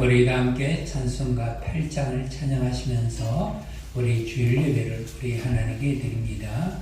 우리 다 함께 찬송가 8장을 찬양하시면서 우리 주일 예배를 우리 하나님께 드립니다.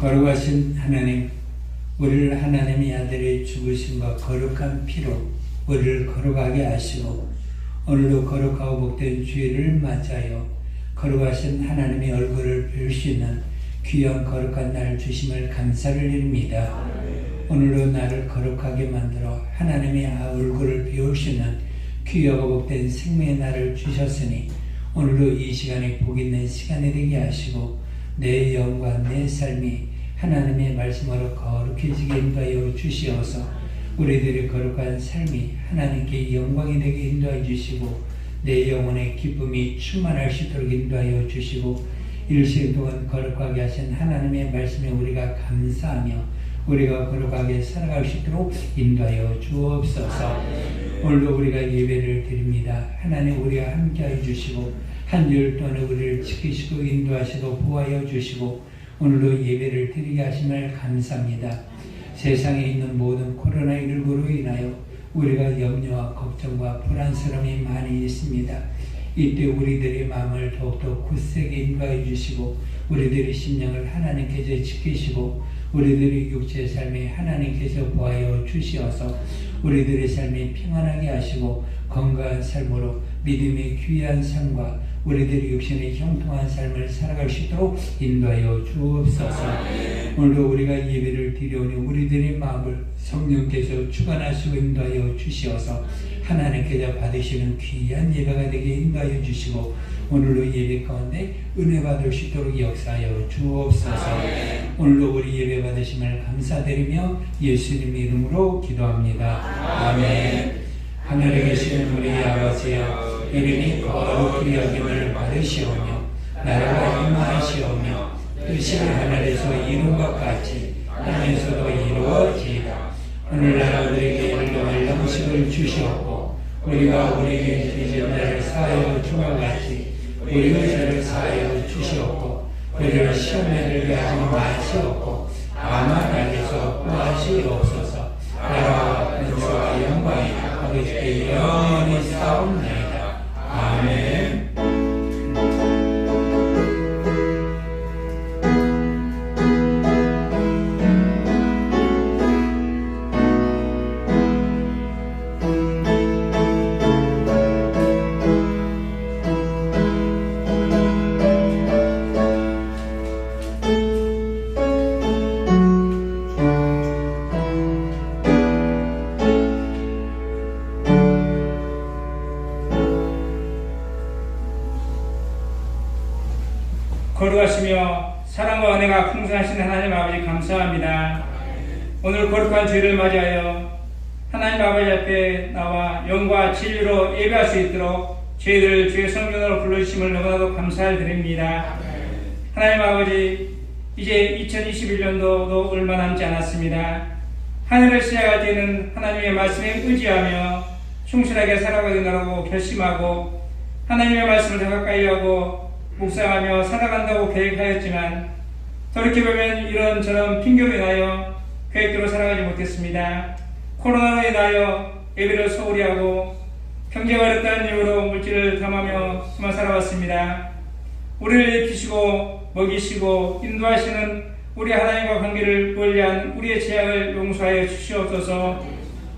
거룩하신 하나님, 우리를 하나님의 아들의 죽으심과 거룩한 피로 우리를 거룩하게 하시고 오늘도 거룩하고 복된 주일을 맞이하여 거룩하신 하나님의 얼굴을 볼 수 있는 귀한 거룩한 날 주심을 감사를 드립니다. 오늘도 나를 거룩하게 만들어 하나님의 얼굴을 배울 수 있는 귀하고 복된 생명의 날을 주셨으니 오늘도 이 시간이 복 있는 시간이 되게 하시고 내 영과 내 삶이 하나님의 말씀으로 거룩해지게 인도하여 주시어서 우리들의 거룩한 삶이 하나님께 영광이 되게 인도하여 주시고 내 영혼의 기쁨이 충만할 수 있도록 인도하여 주시고 일생 동안 거룩하게 하신 하나님의 말씀에 우리가 감사하며 우리가 거룩하게 살아갈 수 있도록 인도하여 주옵소서. 오늘도 우리가 예배를 드립니다. 하나님 우리와 함께하여 주시고 한 주일 동안 우리를 지키시고 인도하시고 보호하여 주시고 오늘도 예배를 드리게 하심을 감사합니다. 세상에 있는 모든 코로나19로 인하여 우리가 염려와 걱정과 불안스러움이 많이 있습니다. 이때 우리들의 마음을 더욱더 굳세게 인도해 주시고 우리들의 심령을 하나님께서 지키시고 우리들의 육체의 삶에 하나님께서 보하여 주시어서 우리들의 삶이 평안하게 하시고 건강한 삶으로 믿음의 귀한 삶과 우리들의 육신의 형통한 삶을 살아갈 수 있도록 인도하여 주옵소서. 오늘도 우리가 예배를 드려오니 우리들의 마음을 성령께서 주관하시고 인도하여 주시어서 하나님께서 받으시는 귀한 예배가 되게 인도하여 주시고 오늘도 예배 가운데 은혜 받을 수 있도록 역사하여 주옵소서. 오늘도 우리 예배 받으심을 감사드리며 예수님 이름으로 기도합니다. 아멘. 하늘에 계시는 우리 아버지여, 이름이 거룩히 여김을 받으시오며 나라가 임하시오며 뜻이 하늘에서 이룬 것 같이 땅에서도 이루어지이다. 오늘날 우리에게 일용할 양식을 주시옵고 우리가 우리에게 빚진 자를 사하여 준 것 같이 우리의 죄를 사하여 주시옵고 우리를 시험에 들게 하지 마시옵고 다만 악에서 구하시옵소서. 나라와 권세와 영광이 아버지께 영원히 싸움나이다. 아멘. 거룩하시며 사랑과 은혜가 풍성하신 하나님 아버지 감사합니다. 오늘 거룩한 주일을 맞이하여 하나님 아버지 앞에 나와 영과 진리로 예배할 수 있도록 저희들을 주의 성전으로 불러주심을 너무나도 감사를 드립니다. 하나님 아버지, 이제 2021년도도 얼마 남지 않았습니다. 하늘을 시작할 때는 하나님의 말씀에 의지하며 충실하게 살아가겠다고 결심하고 하나님의 말씀을 더 가까이 하고 묵상하며 살아간다고 계획하였지만 돌이켜보면 이런저런 핑계로 인하여 계획대로 살아가지 못했습니다. 코로나로 인하여 예배를 소홀히 하고 경제가 어렵다는 이유로 물질을 탐하며 숨어 살아왔습니다. 우리를 지키시고 먹이시고 인도하시는 우리 하나님과 관계를 멀리한 우리의 죄악을 용서하여 주시옵소서.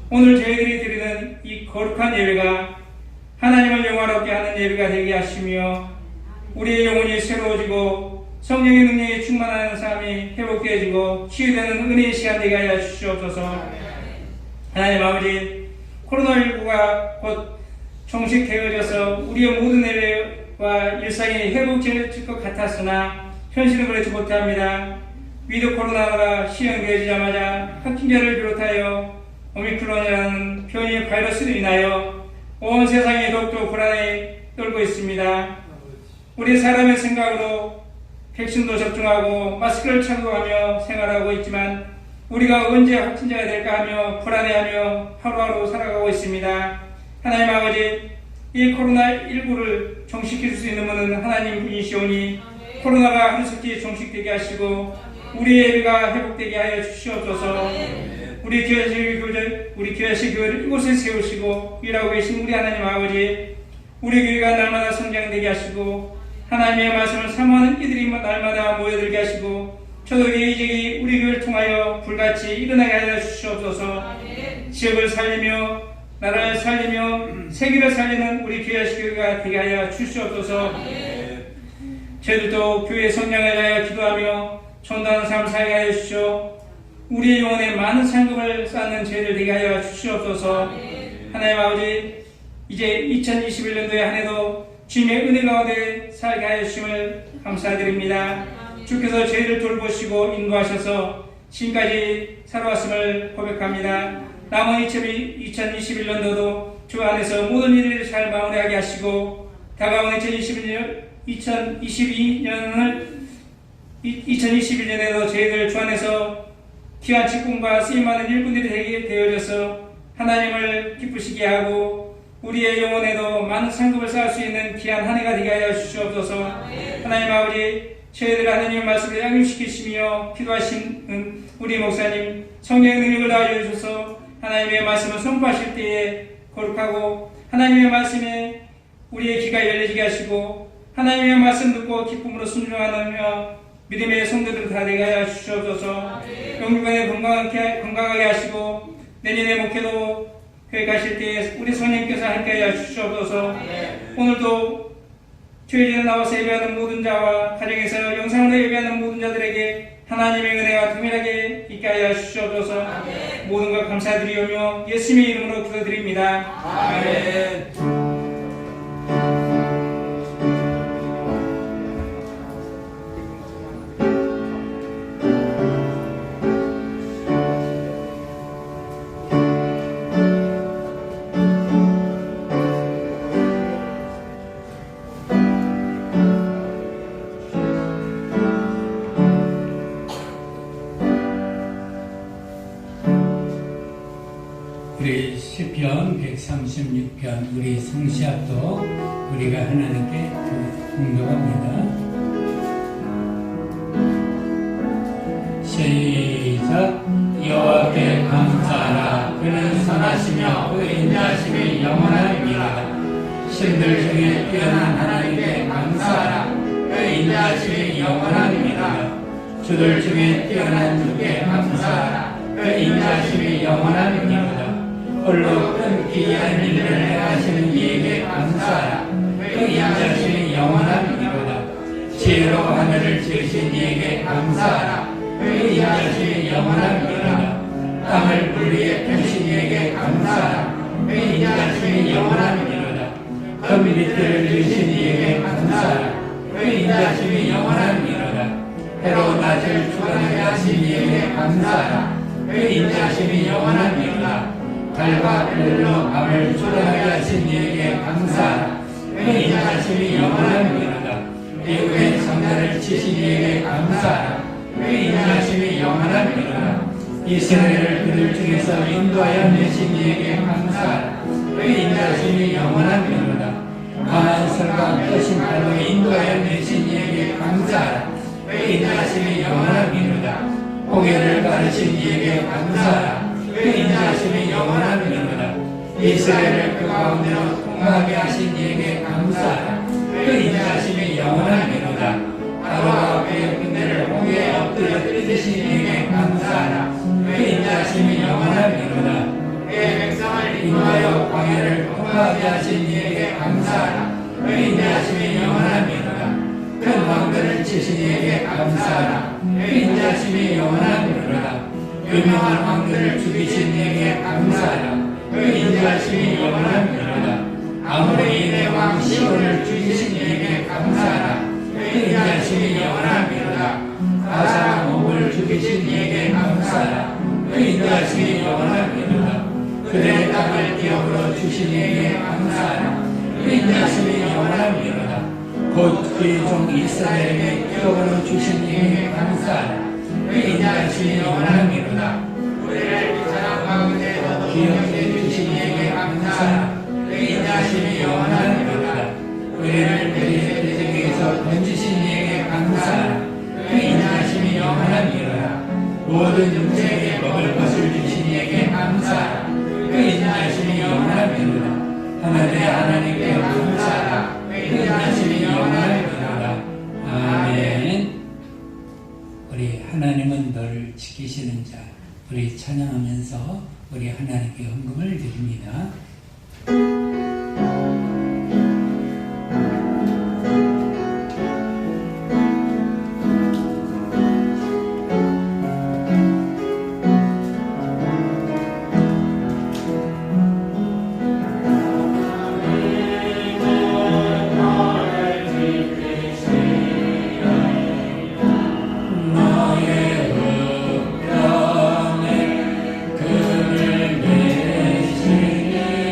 오늘 저희들이 드리는 이 거룩한 예배가 하나님을 영화롭게 하는 예배가 되게 하시며 우리의 영혼이 새로워지고 성령의 능력이 충만하는 삶이 회복되어지고 치유되는 은혜의 시간 되게 하여 주시옵소서. 하나님 아버지, 코로나19가 곧 종식되어져서 우리의 모든 예배와 일상이 회복될 것 같았으나 현실은 그렇지 못합니다. 위드 코로나가 시행되어지자마자 확진자를 비롯하여 오미크론이라는 변이 바이러스로 인하여 온 세상이 더욱더 불안에 떨고 있습니다. 우리 사람의 생각으로 백신도 접종하고 마스크를 착용하며 생활하고 있지만 우리가 언제 확진자가 될까 하며 불안해하며 하루하루 살아가고 있습니다. 하나님 아버지, 이 코로나19를 종식시킬 수 있는 분은 하나님 분이시오니 코로나가 하루속히 종식되게 하시고 우리의 예배가 회복되게 하여 주시옵소서. 우리 교회식 교회를 이곳에 세우시고 일하고 계신 우리 하나님 아버지, 우리 교회가 날마다 성장되게 하시고 하나님의 말씀을 사모하는 이들이 날마다 모여들게 하시고 초대교회 이적이 우리 교회를 통하여 불같이 일어나게 하여 주시옵소서. 지역을 살리며 나라를 살리며 세계를 살리는 우리 교회식 교회가 되게 하여 주시옵소서. 저희들도 교회 성장을 위하여 기도하며 전도하는 삶을 살게 하여 주시오. 우리의 영혼에 많은 상급을 쌓는 저희들 되게 하여 주시옵소서. 하나님 아버지, 이제 2021년도에 한 해도 주님의 은혜 가운데 살게 하여 주심을 감사드립니다. 주께서 저희를 돌보시고 인도하셔서 지금까지 살아왔음을 고백합니다. 남은 2021년도도 주 안에서 모든 일을 잘 마무리하게 하시고 다가오는 2021년에도 저희들 주 안에서 귀한 직분과 쓰임받는 일꾼들이 되게 되어져서 하나님을 기쁘시게 하고 우리의 영혼에도 많은 상급을 쌓을 수 있는 귀한 한 해가 되게 하여 주시옵소서. 하나님 아버지, 저희들 하나님의 말씀을 양육시키시며 기도하시는 우리 목사님 성령의 능력을 다하여 주셔서 하나님의 말씀을 선포하실 때에 거룩하고 하나님의 말씀에 우리의 귀가 열려지게 하시고 하나님의 말씀 듣고 기쁨으로 순종하며 믿음의 성도들 다 되게 하여 주시옵소서. 영육간에 건강하게 하시고 내년에 목회도 교회 가실 때에 우리 성령님께서 함께 하여 주시옵소서. 오늘도 주일에 나와서 예배하는 모든 자와 가정에서 영상으로 예배하는 모든 자들에게 하나님의 은혜가 동일하게 있게 하여 주시옵소서. 모든 것 감사드리오며 예수님의 이름으로 기도드립니다. 아멘. 우리 시편 136편 우리 성시합도 우리가 하나님께 공경합니다. 시작. 여호와께 감사하라. 그는 선하시며 그 인자하심이 영원하니라. 신들 중에 뛰어난 하나님께 감사하라. 그 인자하심이 영원하니라. 주들 중에 뛰어난 주께 감사하라. 그 인자하심이 영원하니라. 홀로 큰 기이한 일을 행하시는 이에게 감사하라. 그 인자하심이 영원하니라. 지혜로 하늘을 지으신 이에게 감사하라. 그 인자하심이 영원하니라. 땅을 물 위에 펴신 이에게 감사하라. 그 인자하심이 영원하니라. 금 밑들을 주신 이에게 감사하라. 그 인자하심이 영원하니라. 해로 낮을 주관하게 하신 이에게 감사하라. 그 인자하심이 영원하니라. 달과 별로 밤을 주관하게 하신 이에게 감사하라. 그 인자하심이 영원하니라. 미국의 성전을 치신 이에게 감사하라. 그 인자하심이 영원하니라. 이스라엘을 그들 중에서 인도하여 내신 이에게 감사하라. 그 인자하심이 영원하니라. 강한 설과 펴신 발로 인도하여 내신 이에게 감사하라. 그 인자하심이 영원하니라. 홍해를 가르신 이에게 감사하라. 그 인자하심이 영원하니라. 이스라엘을 그 가운데로 통하게 하신 이에게 감사하라. 그 인자하심이 영원하니라. 바로가 그의 군대를 홍해에 엎드려 뜨듯이 이에게 감사하라. 그 인자하심이 영원하니라. 그의 백성을 인도하여 광야를 통하게 하신 이에게 감사하라. 그 인자하심이 영원하니라. 큰 왕들을 치신 이에게 감사하라. 그 인자하심이 영원하니라. 유명한 왕들을 죽이신 이에게 감사하라. 그 인자하심이 영원하니라. 아모리인의 왕 시온을 죽이신 이에게 감사하라. 그 인자하심이 영원하니라. 가사 목을 죽이신 이에게 감사하라. 그 인자하심이 영원하니라. 그들의 땅을 기업으로 주신 이에게 감사하라. 그 인자하심이 영원하니라. 곧 그의 종 이스라엘에게 기업으로 주신 이에게 감사하라. 그 인자하심이 영원하니라. 우리를 비천한 가운데에서도 기업해 주신 이에게 감사하라. 그 인자하심이 영원하니라. 우리를 그리스의 대적에서 던지신 이에게 감사하라. 그 인자하심이 영원하니라. 모든 육체에게 먹을 것을 주신 이에게 감사하라. 그 인자하심이 영원하니라. 하늘의 하나님께 감사하라. 그 인자하심이 영원하니라. 아멘. 우리 하나님은 너를 지키시는 자. 우리 찬양하면서 우리 하나님께 헌금을 드립니다. 너의 우편에 금을 내시니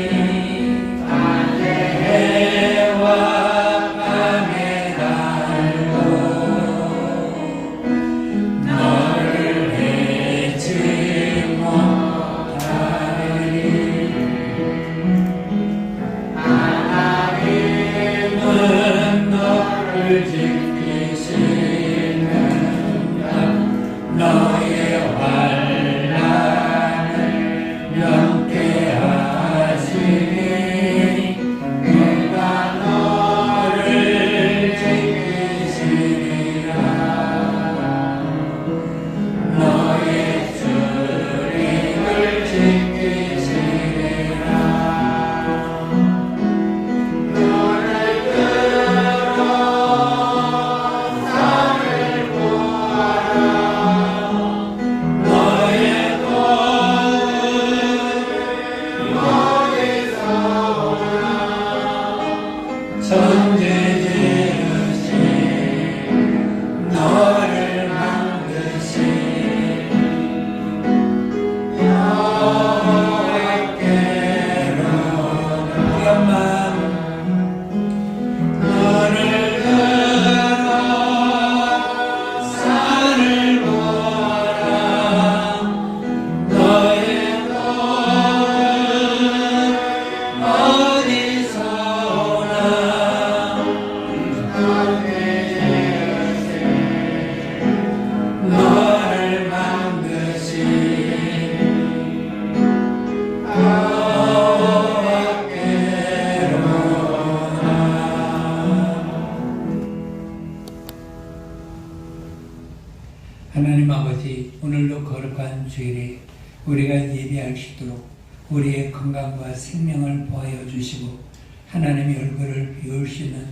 주일에 우리가 예배할 수 있도록 우리의 건강과 생명을 보하여 주시고 하나님의 얼굴을 비울 수 있는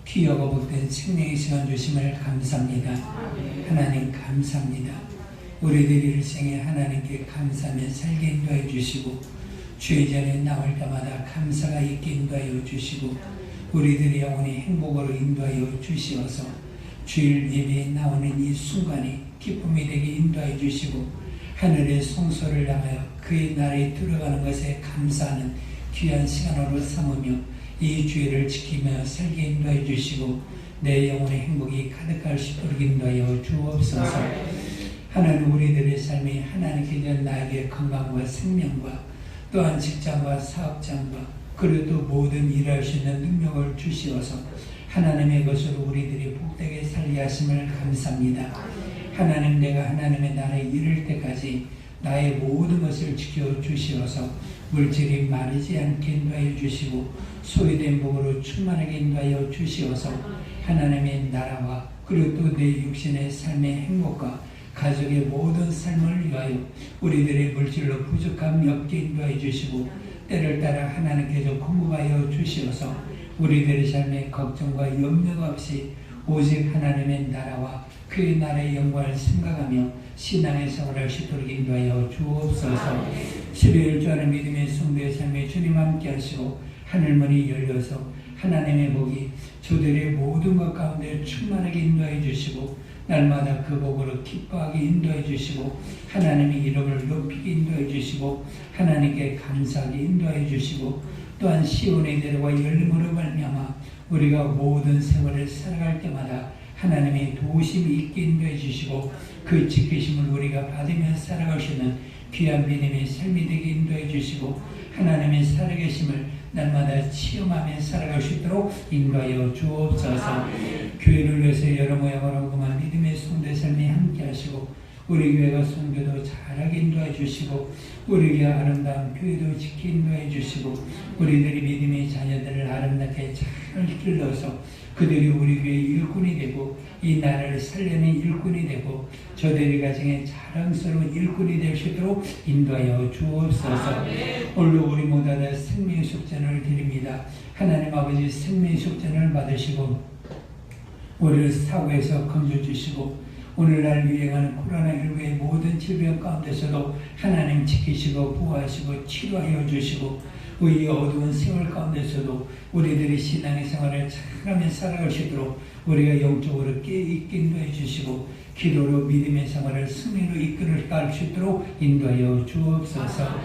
귀하고 복된 생명의 시간 주심을 감사합니다. 하나님 감사합니다. 우리들이 일생에 하나님께 감사하며 살게 인도해 주시고 주의 전에 나올 때마다 감사가 있게 인도하여 주시고 우리들의 영혼이 행복으로 인도하여 주시어서 주일 예배에 나오는 이 순간이 기쁨이 되게 인도하여 주시고 하늘의 성소를 향하여 그의 나라에 들어가는 것에 감사하는 귀한 시간으로 삼으며 이 주일을 지키며 살게 인도해 주시고 내 영혼의 행복이 가득할 수 있도록 인도하여 주옵소서. 하나님 우리들의 삶이 하나님께 전 나에게 건강과 생명과 또한 직장과 사업장과 그리고 또 모든 일할 수 있는 능력을 주시어서 하나님의 것으로 우리들이 복되게 살게 하심을 감사합니다. 하나님 내가 하나님의 나라에 이를 때까지 나의 모든 것을 지켜주시어서 물질이 마르지 않게 인도하여 주시고 소유된 복으로 충만하게 인도하여 주시어서 하나님의 나라와 그리고 또 내 육신의 삶의 행복과 가족의 모든 삶을 위하여 우리들의 물질로 부족함이 없게 인도하여 주시고 때를 따라 하나님께서 공급하여 주시어서 우리들의 삶에 걱정과 염려가 없이 오직 하나님의 나라와 그의 나라의 영광을 생각하며 신앙의 생활을 할 수 있도록 인도하여 주옵소서. 12일 주하는 믿음의 성도의 삶에 주님 함께 하시고 하늘문이 열려서 하나님의 복이 저들의 모든 것 가운데 충만하게 인도해 주시고 날마다 그 복으로 기뻐하게 인도해 주시고 하나님의 이름을 높이게 인도해 주시고 하나님께 감사하게 인도해 주시고 또한 시온의 대로와 열림으로 말미암아 우리가 모든 세월을 살아갈 때마다 하나님의 도우심이 있게 인도해 주시고 그 지키심을 우리가 받으며 살아갈 수 있는 귀한 믿음의 삶이 되게 인도해 주시고 하나님의 살아계심을 날마다 체험하며 살아갈 수 있도록 인도하여 주옵소서. 교회를 위해서 여러 모양으로 그만 믿음의 성도의 삶이 함께 하시고 우리 교회가 선교도 잘하게 인도해 주시고 우리 교회 아름다운 교회도 지키 인도해 주시고 우리들이 믿음의 자녀들을 아름답게 잘 길러서 그들이 우리 교회의 일꾼이 되고 이 나라를 살려낸 일꾼이 되고 저들의 가정에 자랑스러운 일꾼이 될 수 있도록 인도하여 주옵소서. 오늘도 우리 모두 다 생명의 속전을 드립니다. 하나님 아버지 생명의 속전을 받으시고 우리를 사고에서 건져주시고 오늘날 유행하는 코로나19의 모든 질병 가운데서도 하나님 지키시고 보호하시고 치료하여 주시고 이 어두운 세월 가운데서도 우리들의 신앙의 생활을 잘하며 살아갈 수 있도록 우리가 영적으로 깨있게 인도해 주시고 기도로 믿음의 생활을 승리로 이끌어갈 수 있도록 인도하여 주옵소서.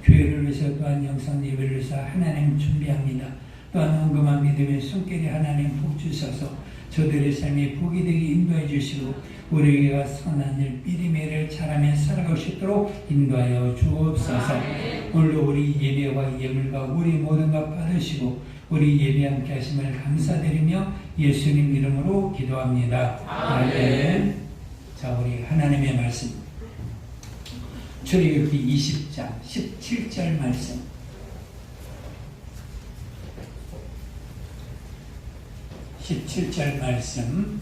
교회를 위해서 또한 영상 예배를 위해서 하나님 준비합니다. 또한 헌금한 믿음의 손길에 하나님 복 주셔서 저들의 삶이 복이 되게 인도해 주시고 우리에게 선한 일, 믿음의 일을 잘하며 살아갈 수 있도록 인도하여 주옵소서. 오늘도 우리 예배와 예물과 우리 모든 것 받으시고 우리 예배 함께 하심을 감사드리며 예수님 이름으로 기도합니다. 아멘. 자, 우리 하나님의 말씀 출애굽기 20장 17절 말씀 17절 말씀.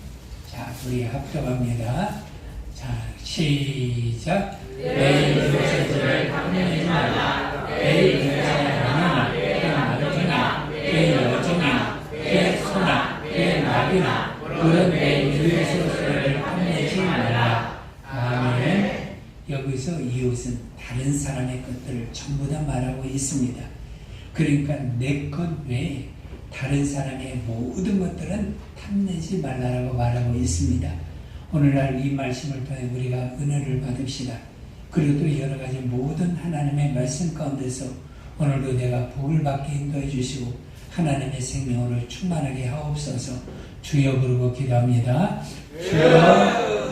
자, 우리 합독합니다. 자, 시작. 내 육체를 탐내지 말라. 내 육체는 내 나중이나 내 여종이나 내 소나 내 나비나 그런 내 이웃을 탐내지 말라. 아멘. 여기서 이웃은 다른 사람의 것들을 전부 다 말하고 있습니다. 그러니까 내 것 외에 다른 사람의 모든 것들은 탐내지 말라라고 말하고 있습니다. 오늘날 이 말씀을 통해 우리가 은혜를 받읍시다. 그리고 또 여러 가지 모든 하나님의 말씀 가운데서 오늘도 내가 복을 받게 인도해 주시고 하나님의 생명으로 충만하게 하옵소서. 주여 부르고 기도합니다. 주여.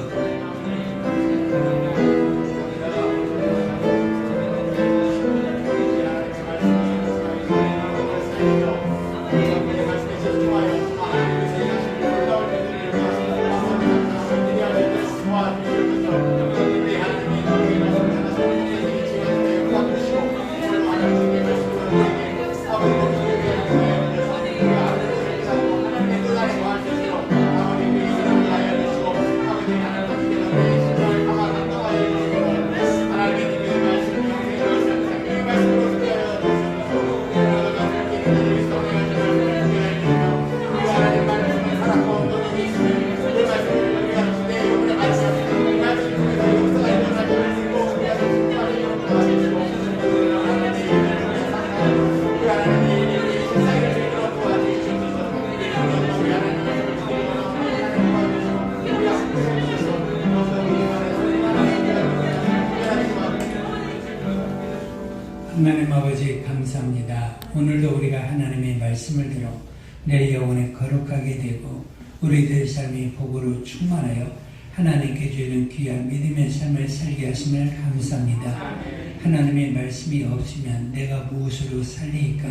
하나님 아버지 감사합니다. 오늘도 우리가 하나님의 말씀을 들어 내 영혼에 거룩하게 되고 우리들의 삶이 복으로 충만하여 하나님께 주는 귀한 믿음의 삶을 살게 하심을 감사합니다. 하나님의 말씀이 없으면 내가 무엇으로 살리까?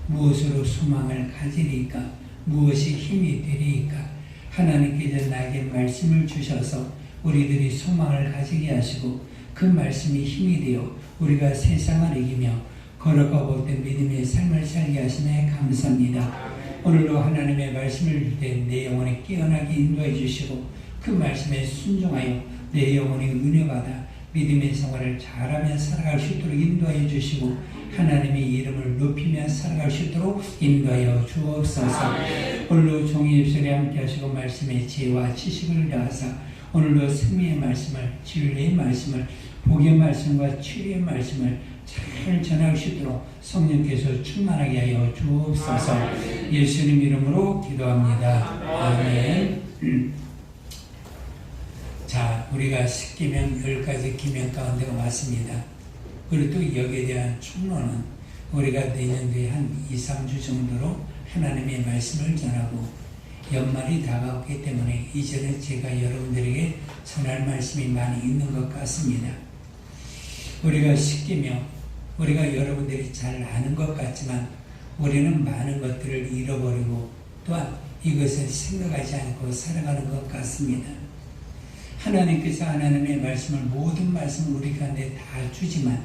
무엇으로 소망을 가지리까? 무엇이 힘이 되리까? 하나님께서 나에게 말씀을 주셔서 우리들이 소망을 가지게 하시고 그 말씀이 힘이 되어 우리가 세상을 이기며 걸어가고 된 믿음의 삶을 살게 하시네 감사합니다. 오늘도 하나님의 말씀을 줄 때 내 영혼에 깨어나게 인도해 주시고 그 말씀에 순종하여 내 영혼이 은혜받아 믿음의 생활을 잘하며 살아갈 수 있도록 인도하여 주시고 하나님의 이름을 높이며 살아갈 수 있도록 인도하여 주옵소서. 오늘도 종의 입술에 함께 하시고 말씀의 지혜와 지식을 다하사 오늘도 생명의 말씀을, 진리의 말씀을, 복의 말씀과 치유의 말씀을 잘 전할 수 있도록 성령께서 충만하게 하여 주옵소서. 예수님 이름으로 기도합니다. 아멘. 자, 우리가 10계명 10가지 계명 가운데 왔습니다. 그리고 또 여기에 대한 충고는 우리가 내년도에 한 2-3주 정도로 하나님의 말씀을 전하고 연말이 다가왔기 때문에 이제는 제가 여러분들에게 전할 말씀이 많이 있는 것 같습니다. 우리가 10계명, 우리가 여러분들이 잘 아는 것 같지만 우리는 많은 것들을 잃어버리고 또한 이것을 생각하지 않고 살아가는 것 같습니다. 하나님께서 하나님의 말씀을 모든 말씀을 우리 가운데 다 주지만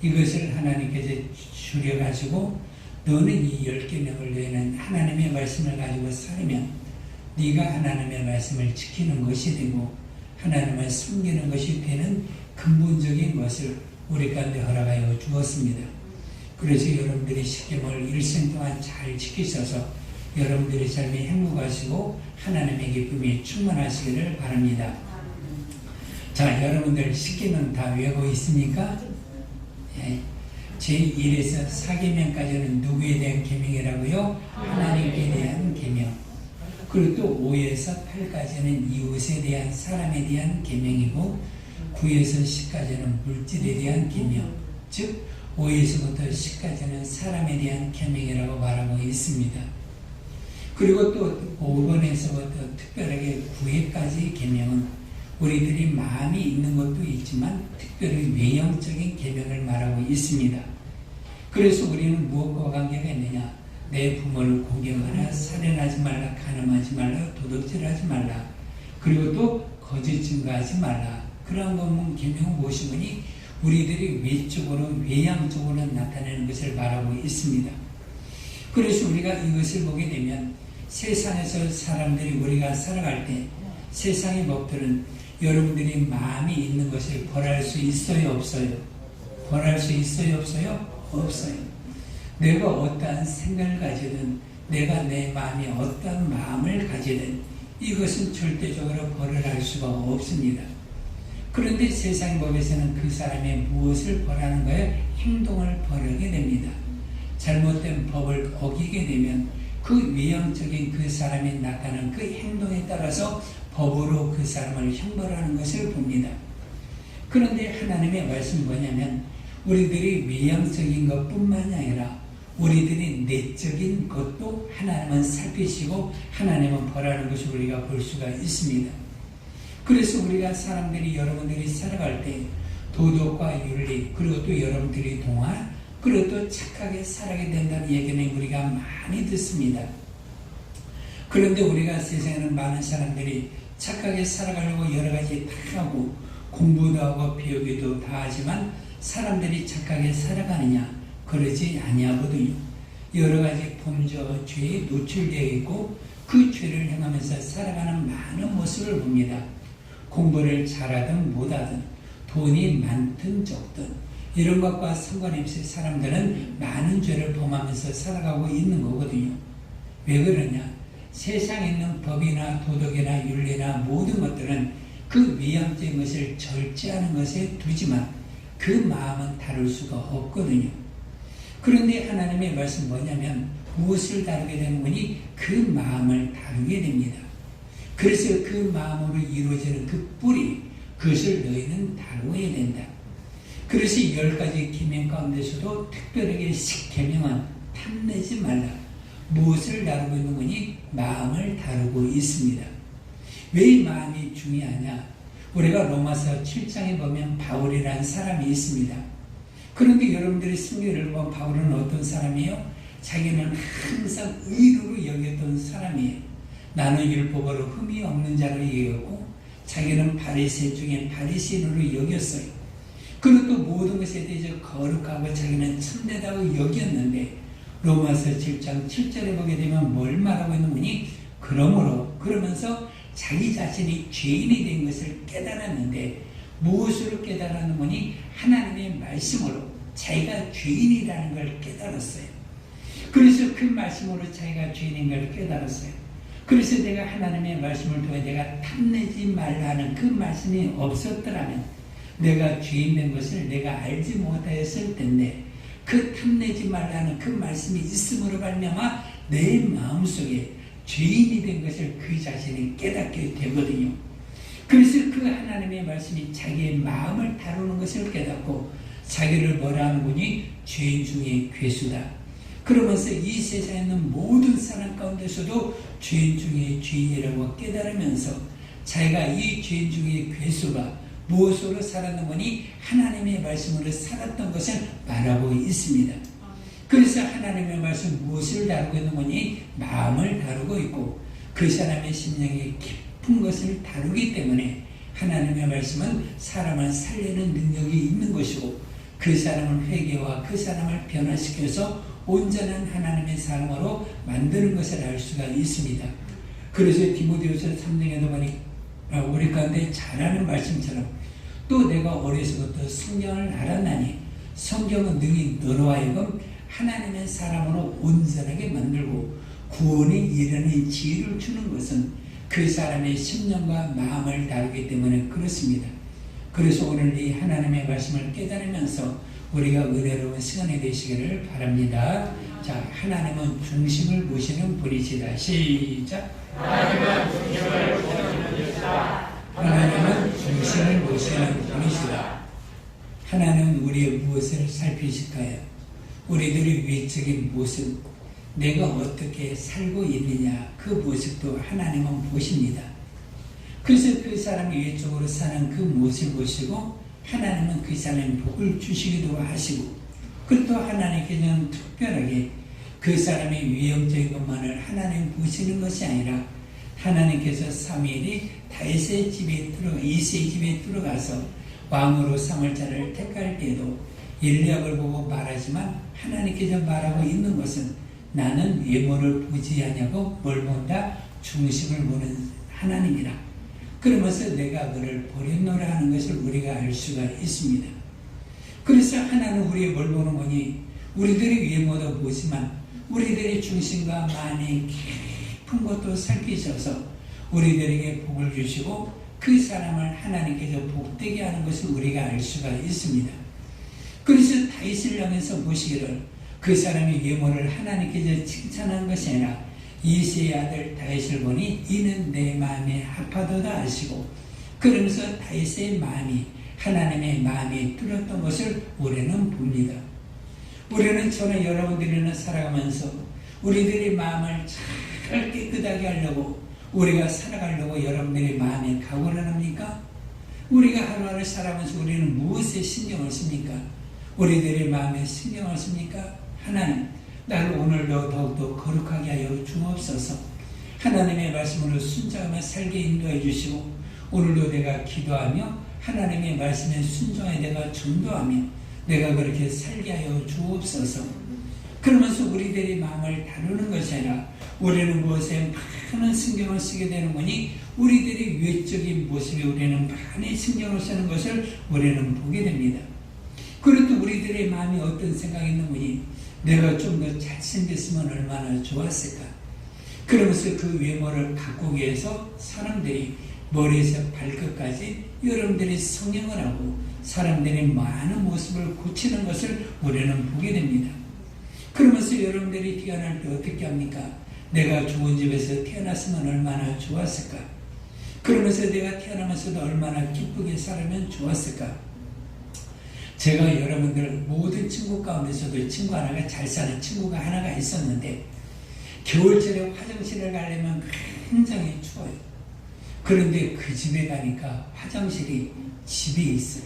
이것을 하나님께서 줄여가지고 너는 이 10계명을 너희는 하나님의 말씀을 가지고 살면 네가 하나님의 말씀을 지키는 것이 되고 하나님을 섬기는 것이 되는 근본적인 것을 우리 가운데 허락하여 주었습니다. 그래서 여러분들이 10계명을 일생 동안 잘 지키셔서 여러분들의 삶이 행복하시고 하나님의 기쁨이 충만하시기를 바랍니다. 자, 여러분들 10계명 다 외우고 있습니까? 예. 제1에서 4계명까지는 누구에 대한 계명이라고요? 하나님께 대한 계명. 그리고 또 5에서 8까지는 이웃에 대한 사람에 대한 계명이고 9에서 10까지는 물질에 대한 계명. 즉 5에서부터 10까지는 사람에 대한 계명이라고 말하고 있습니다. 그리고 또 5번에서부터 특별하게 9회까지 계명은 우리들이 마음이 있는 것도 있지만 특별히 외형적인 계명을 말하고 있습니다. 그래서 우리는 무엇과 관계가 있느냐? 내 부모를 공경하라, 살인하지 말라, 간음하지 말라, 도둑질하지 말라, 그리고 또 거짓 증거하지 말라. 그러한 것은 계명은 무엇이니? 우리들이 외적으로 외향적으로 나타내는 것을 말하고 있습니다. 그래서 우리가 이것을 보게 되면 세상에서 사람들이 우리가 살아갈 때 세상의 법들은 여러분들이 마음이 있는 것을 벌할 수 있어요, 없어요? 벌할 수 있어요, 없어요? 없어요. 내가 어떠한 생각을 가지든 내가 내 마음이 어떠한 마음을 가지든 이것은 절대적으로 벌할 수가 없습니다. 그런데 세상 법에서는 그 사람의 무엇을 벌하는 거에 행동을 벌이게 됩니다. 잘못된 법을 어기게 되면 그 외형적인 그 사람이 나타나는 그 행동에 따라서 법으로 그 사람을 형벌하는 것을 봅니다. 그런데 하나님의 말씀은 뭐냐면 우리들이 외형적인 것뿐만이 아니라 우리들이 내적인 것도 하나님은 살피시고 하나님은 벌하는 것을 우리가 볼 수가 있습니다. 그래서 우리가 사람들이 여러분들이 살아갈 때 도덕과 윤리 그리고 또 여러분들이 동화 그리고 또 착하게 살아가게 된다는 얘기는 우리가 많이 듣습니다. 그런데 우리가 세상에는 많은 사람들이 착하게 살아가려고 여러 가지 다 하고 공부도 하고 배우기도 다 하지만 사람들이 착하게 살아가느냐? 그러지 아니하거든요. 여러 가지 범죄와 죄에 노출되어 있고 그 죄를 행하면서 살아가는 많은 모습을 봅니다. 공부를 잘하든 못하든 돈이 많든 적든 이런 것과 상관없이 사람들은 많은 죄를 범하면서 살아가고 있는 거거든요. 왜 그러냐? 세상에 있는 법이나 도덕이나 윤리나 모든 것들은 그 외형적인 것을 절제하는 것에 두지만 그 마음은 다룰 수가 없거든요. 그런데 하나님의 말씀 뭐냐면 무엇을 다루게 되는 거니? 그 마음을 다루게 됩니다. 그래서 그 마음으로 이루어지는 그 뿌리, 그것을 너희는 다루어야 된다. 그래서 10가지 계명 가운데서도 특별하게 10계명은 탐내지 말라. 무엇을 다루고 있는 거니? 마음을 다루고 있습니다. 왜 마음이 중요하냐? 우리가 로마서 7장에 보면 바울이라는 사람이 있습니다. 그런데 여러분들이 성경을 보면 바울은 어떤 사람이에요? 자기는 항상 의로로 여겼던 사람이에요. 나는 율법으로 흠이 없는 자로 여겼고 자기는 바리새 중에 바리새인으로 여겼어요. 그리고 또 모든 것에 대해서 거룩하고 자기는 참되다고 여겼는데 로마서 7장 7절에 보게 되면 뭘 말하고 있는 거니? 그러면서 자기 자신이 죄인이 된 것을 깨달았는데 무엇으로 깨달았는 거니? 하나님의 말씀으로 자기가 죄인이라는 걸 깨달았어요. 그래서 그 말씀으로 자기가 죄인인 걸 깨달았어요. 그래서 내가 하나님의 말씀을 통해 내가 탐내지 말라는 그 말씀이 없었더라면 내가 죄인 된 것을 내가 알지 못하였을 텐데 그 탐내지 말라는 그 말씀이 있음으로 말미암아 내 마음속에 죄인이 된 것을 그 자신이 깨닫게 되거든요. 그래서 그 하나님의 말씀이 자기의 마음을 다루는 것을 깨닫고 자기를 뭐라 하는 분이 죄인 중에 괴수다. 그러면서 이 세상에 있는 모든 사람 가운데서도 죄인 중에 죄인이라고 깨달으면서 자기가 이 죄인 중에 괴수가 무엇으로 살았는 거니? 하나님의 말씀으로 살았던 것을 말하고 있습니다. 그래서 하나님의 말씀 무엇을 다루고 있는 거니? 마음을 다루고 있고 그 사람의 심령의 깊은 것을 다루기 때문에 하나님의 말씀은 사람을 살리는 능력이 있는 것이고 그 사람을 회개와 그 사람을 변화시켜서 온전한 하나님의 사람으로 만드는 것을 알 수가 있습니다. 그래서 디모데후서 3장에도 보니 우리 가운데 잘하는 말씀처럼 또 내가 어려서부터 성경을 알았나니 성경은 능히 너로 하여금 하나님의 사람으로 온전하게 만들고 구원에 이르는 지혜를 주는 것은 그 사람의 심령과 마음을 다루기 때문에 그렇습니다. 그래서 오늘 이 하나님의 말씀을 깨달으면서 우리가 은혜로운 시간이 되시기를 바랍니다. 자, 하나님은 중심을 보시는 분이시다. 시작. 하나님은 중심을 보시는 분이시다. 하나님은 중심을 보시는 분이시다. 하나님은 우리의 무엇을 살피실까요? 우리들의 외적인 모습, 내가 어떻게 살고 있느냐 그 모습도 하나님은 보십니다. 그래서 그 사람이 외적으로 사는 그 모습을 보시고 하나님은 그 사람의 복을 주시기도 하시고 그리고 또 하나님께서는 특별하게 그 사람의 외형적인 것만을 하나님 보시는 것이 아니라 하나님께서 사무엘이 다윗의 집에 이새의 집에 들어가서 왕으로 삼을 자를 택할 때에도 엘리압을 보고 말하지만 하나님께서 말하고 있는 것은 나는 외모를 보지 않냐고 뭘 본다? 중심을 보는 하나님이라. 그러면서 내가 그를 버렸노라 하는 것을 우리가 알 수가 있습니다. 그래서 하나는 우리의 뭘 보는 거니? 우리들의 외모도 보지만 우리들의 중심과 마음의 깊은 것도 살피셔서 우리들에게 복을 주시고 그 사람을 하나님께서 복되게 하는 것을 우리가 알 수가 있습니다. 그래서 다윗을 향해서 보시기를 그 사람의 외모를 하나님께서 칭찬하는 것이 아니라 이새의 아들 다윗을 보니 이는 내 마음에 합하도다 하시고 그러면서 다윗의 마음이 하나님의 마음이 뚫었던 것을 우리는 봅니다. 우리는 저는 여러분들이나 살아가면서 우리들의 마음을 잘 깨끗하게 하려고 우리가 살아가려고 여러분들의 마음에 각오를 합니까? 우리가 하루하루 살아가면서 우리는 무엇에 신경을 씁니까? 우리들의 마음에 신경을 씁니까? 하나님, 나를 오늘도 더욱더 거룩하게 하여 주옵소서. 하나님의 말씀으로 순종하며 살게 인도해 주시고 오늘도 내가 기도하며 하나님의 말씀에 순종해 내가 전도하며 내가 그렇게 살게 하여 주옵소서. 그러면서 우리들의 마음을 다루는 것이 아니라 우리는 무엇에 많은 신경을 쓰게 되는 거니 우리들의 외적인 모습에 우리는 많이 신경을 쓰는 것을 우리는 보게 됩니다. 그리고 또 우리들의 마음이 어떤 생각이 있는 거니 내가 좀 더 잘생겼으면 얼마나 좋았을까. 그러면서 그 외모를 가꾸기 위해서 사람들이 머리에서 발끝까지 여러분들이 성형을 하고 사람들의 많은 모습을 고치는 것을 우리는 보게 됩니다. 그러면서 여러분들이 태어날 때 어떻게 합니까? 내가 좋은 집에서 태어났으면 얼마나 좋았을까? 그러면서 내가 태어나면서도 얼마나 기쁘게 살면 좋았을까? 제가 여러분들 모든 친구 가운데서도 친구 하나가 잘 사는 친구가 하나가 있었는데 겨울철에 화장실을 가려면 굉장히 추워요. 그런데 그 집에 가니까 화장실이 집에 있어요.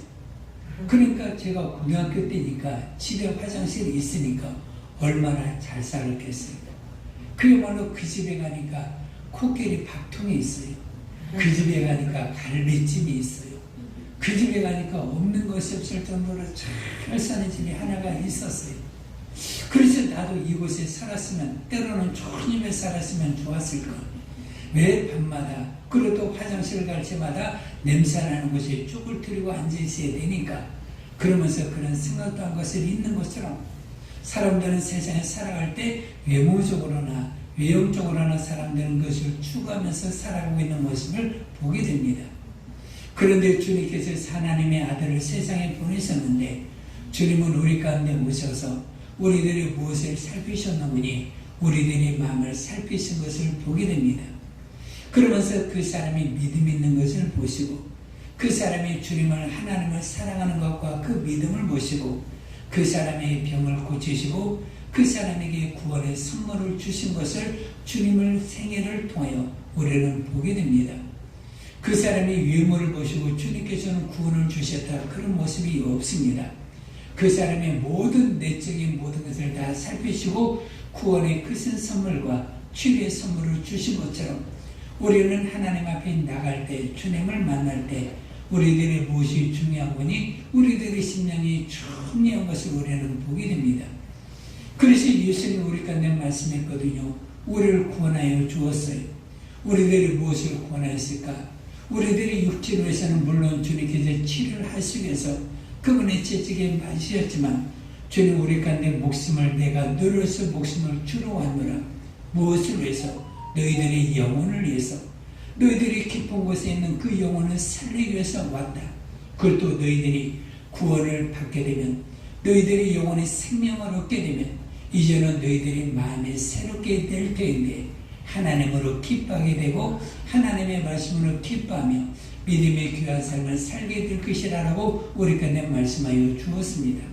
그러니까 제가 고등학교 때니까 집에 화장실이 있으니까 얼마나 잘 살았겠어요. 그야말로 그 집에 가니까 코끼리 밥통이 있어요. 그 집에 가니까 갈비찜이 있어요. 그 집에 가니까 없는 것이 없을 정도로 잘 사는 집이 하나가 있었어요. 그래서 나도 이곳에 살았으면, 때로는 좋은 집에 살았으면 좋았을 걸. 왜 밤마다, 그래도 화장실 갈 때마다 냄새나는 곳에 쪽을 들이고 앉아있어야 되니까, 그러면서 그런 생각도 한 것을 있는 것처럼 사람들은 세상에 살아갈 때 외모적으로나 외형적으로나 사람들은 그것을 추구하면서 살아가고 있는 모습을 보게 됩니다. 그런데 주님께서 하나님의 아들을 세상에 보내셨는데 주님은 우리 가운데 오셔서 우리들의 무엇을 살피셨나보니 우리들의 마음을 살피신 것을 보게 됩니다. 그러면서 그 사람이 믿음 있는 것을 보시고 그 사람이 주님을 하나님을 사랑하는 것과 그 믿음을 보시고 그 사람의 병을 고치시고 그 사람에게 구원의 선물을 주신 것을 주님을 생애를 통하여 우리는 보게 됩니다. 그 사람의 외모를 보시고 주님께서는 구원을 주셨다 그런 모습이 없습니다. 그 사람의 모든 내적인 모든 것을 다 살피시고 구원의 크신 선물과 치유의 선물을 주신 것처럼 우리는 하나님 앞에 나갈 때 주님을 만날 때 우리들의 무엇이 중요한 거니 우리들의 심령이 중요한 것을 우리는 보게 됩니다. 그래서 예수님 우리 가운데 말씀했거든요. 우리를 구원하여 주었어요. 우리들이 무엇을 구원하였을까? 우리들의 육체로에서는 물론 주님께서 치료를 하시기 위해서 그분의 채찍에 맞으셨지만 주님 우리 가운데 목숨을 내가 늘어서 목숨을 주러 왔노라. 무엇을 위해서? 너희들의 영혼을 위해서. 너희들이 깊은 곳에 있는 그 영혼을 살리기 위해서 왔다. 그걸 또 너희들이 구원을 받게 되면 너희들이 영혼의 생명을 얻게 되면 이제는 너희들이 마음이 새롭게 될 터인데 하나님으로 기뻐하게 되고 하나님의 말씀으로 기뻐하며 믿음의 귀한 삶을 살게 될 것이라고 우리 가운데 말씀하여 주었습니다.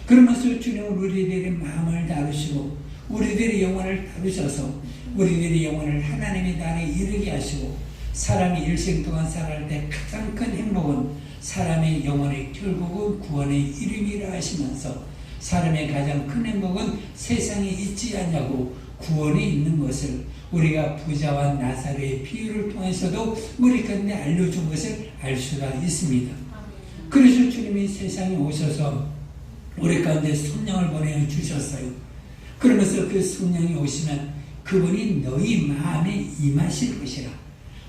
그러면서 주님은 우리들의 마음을 다루시고 우리들의 영혼을 다루셔서 우리들의 영혼을 하나님의 나라에 이르게 하시고 사람이 일생 동안 살아갈 때 가장 큰 행복은 사람의 영혼의 결국은 구원의 이름이라 하시면서 사람의 가장 큰 행복은 세상에 있지 않냐고 구원에 있는 것을 우리가 부자와 나사로의 비유를 통해서도 우리 가운데 알려준 것을 알 수가 있습니다. 그래서 주님이 세상에 오셔서 우리 가운데 성령을 보내주셨어요. 그러면서 그 성령이 오시면 그분이 너희 마음에 임하실 것이라.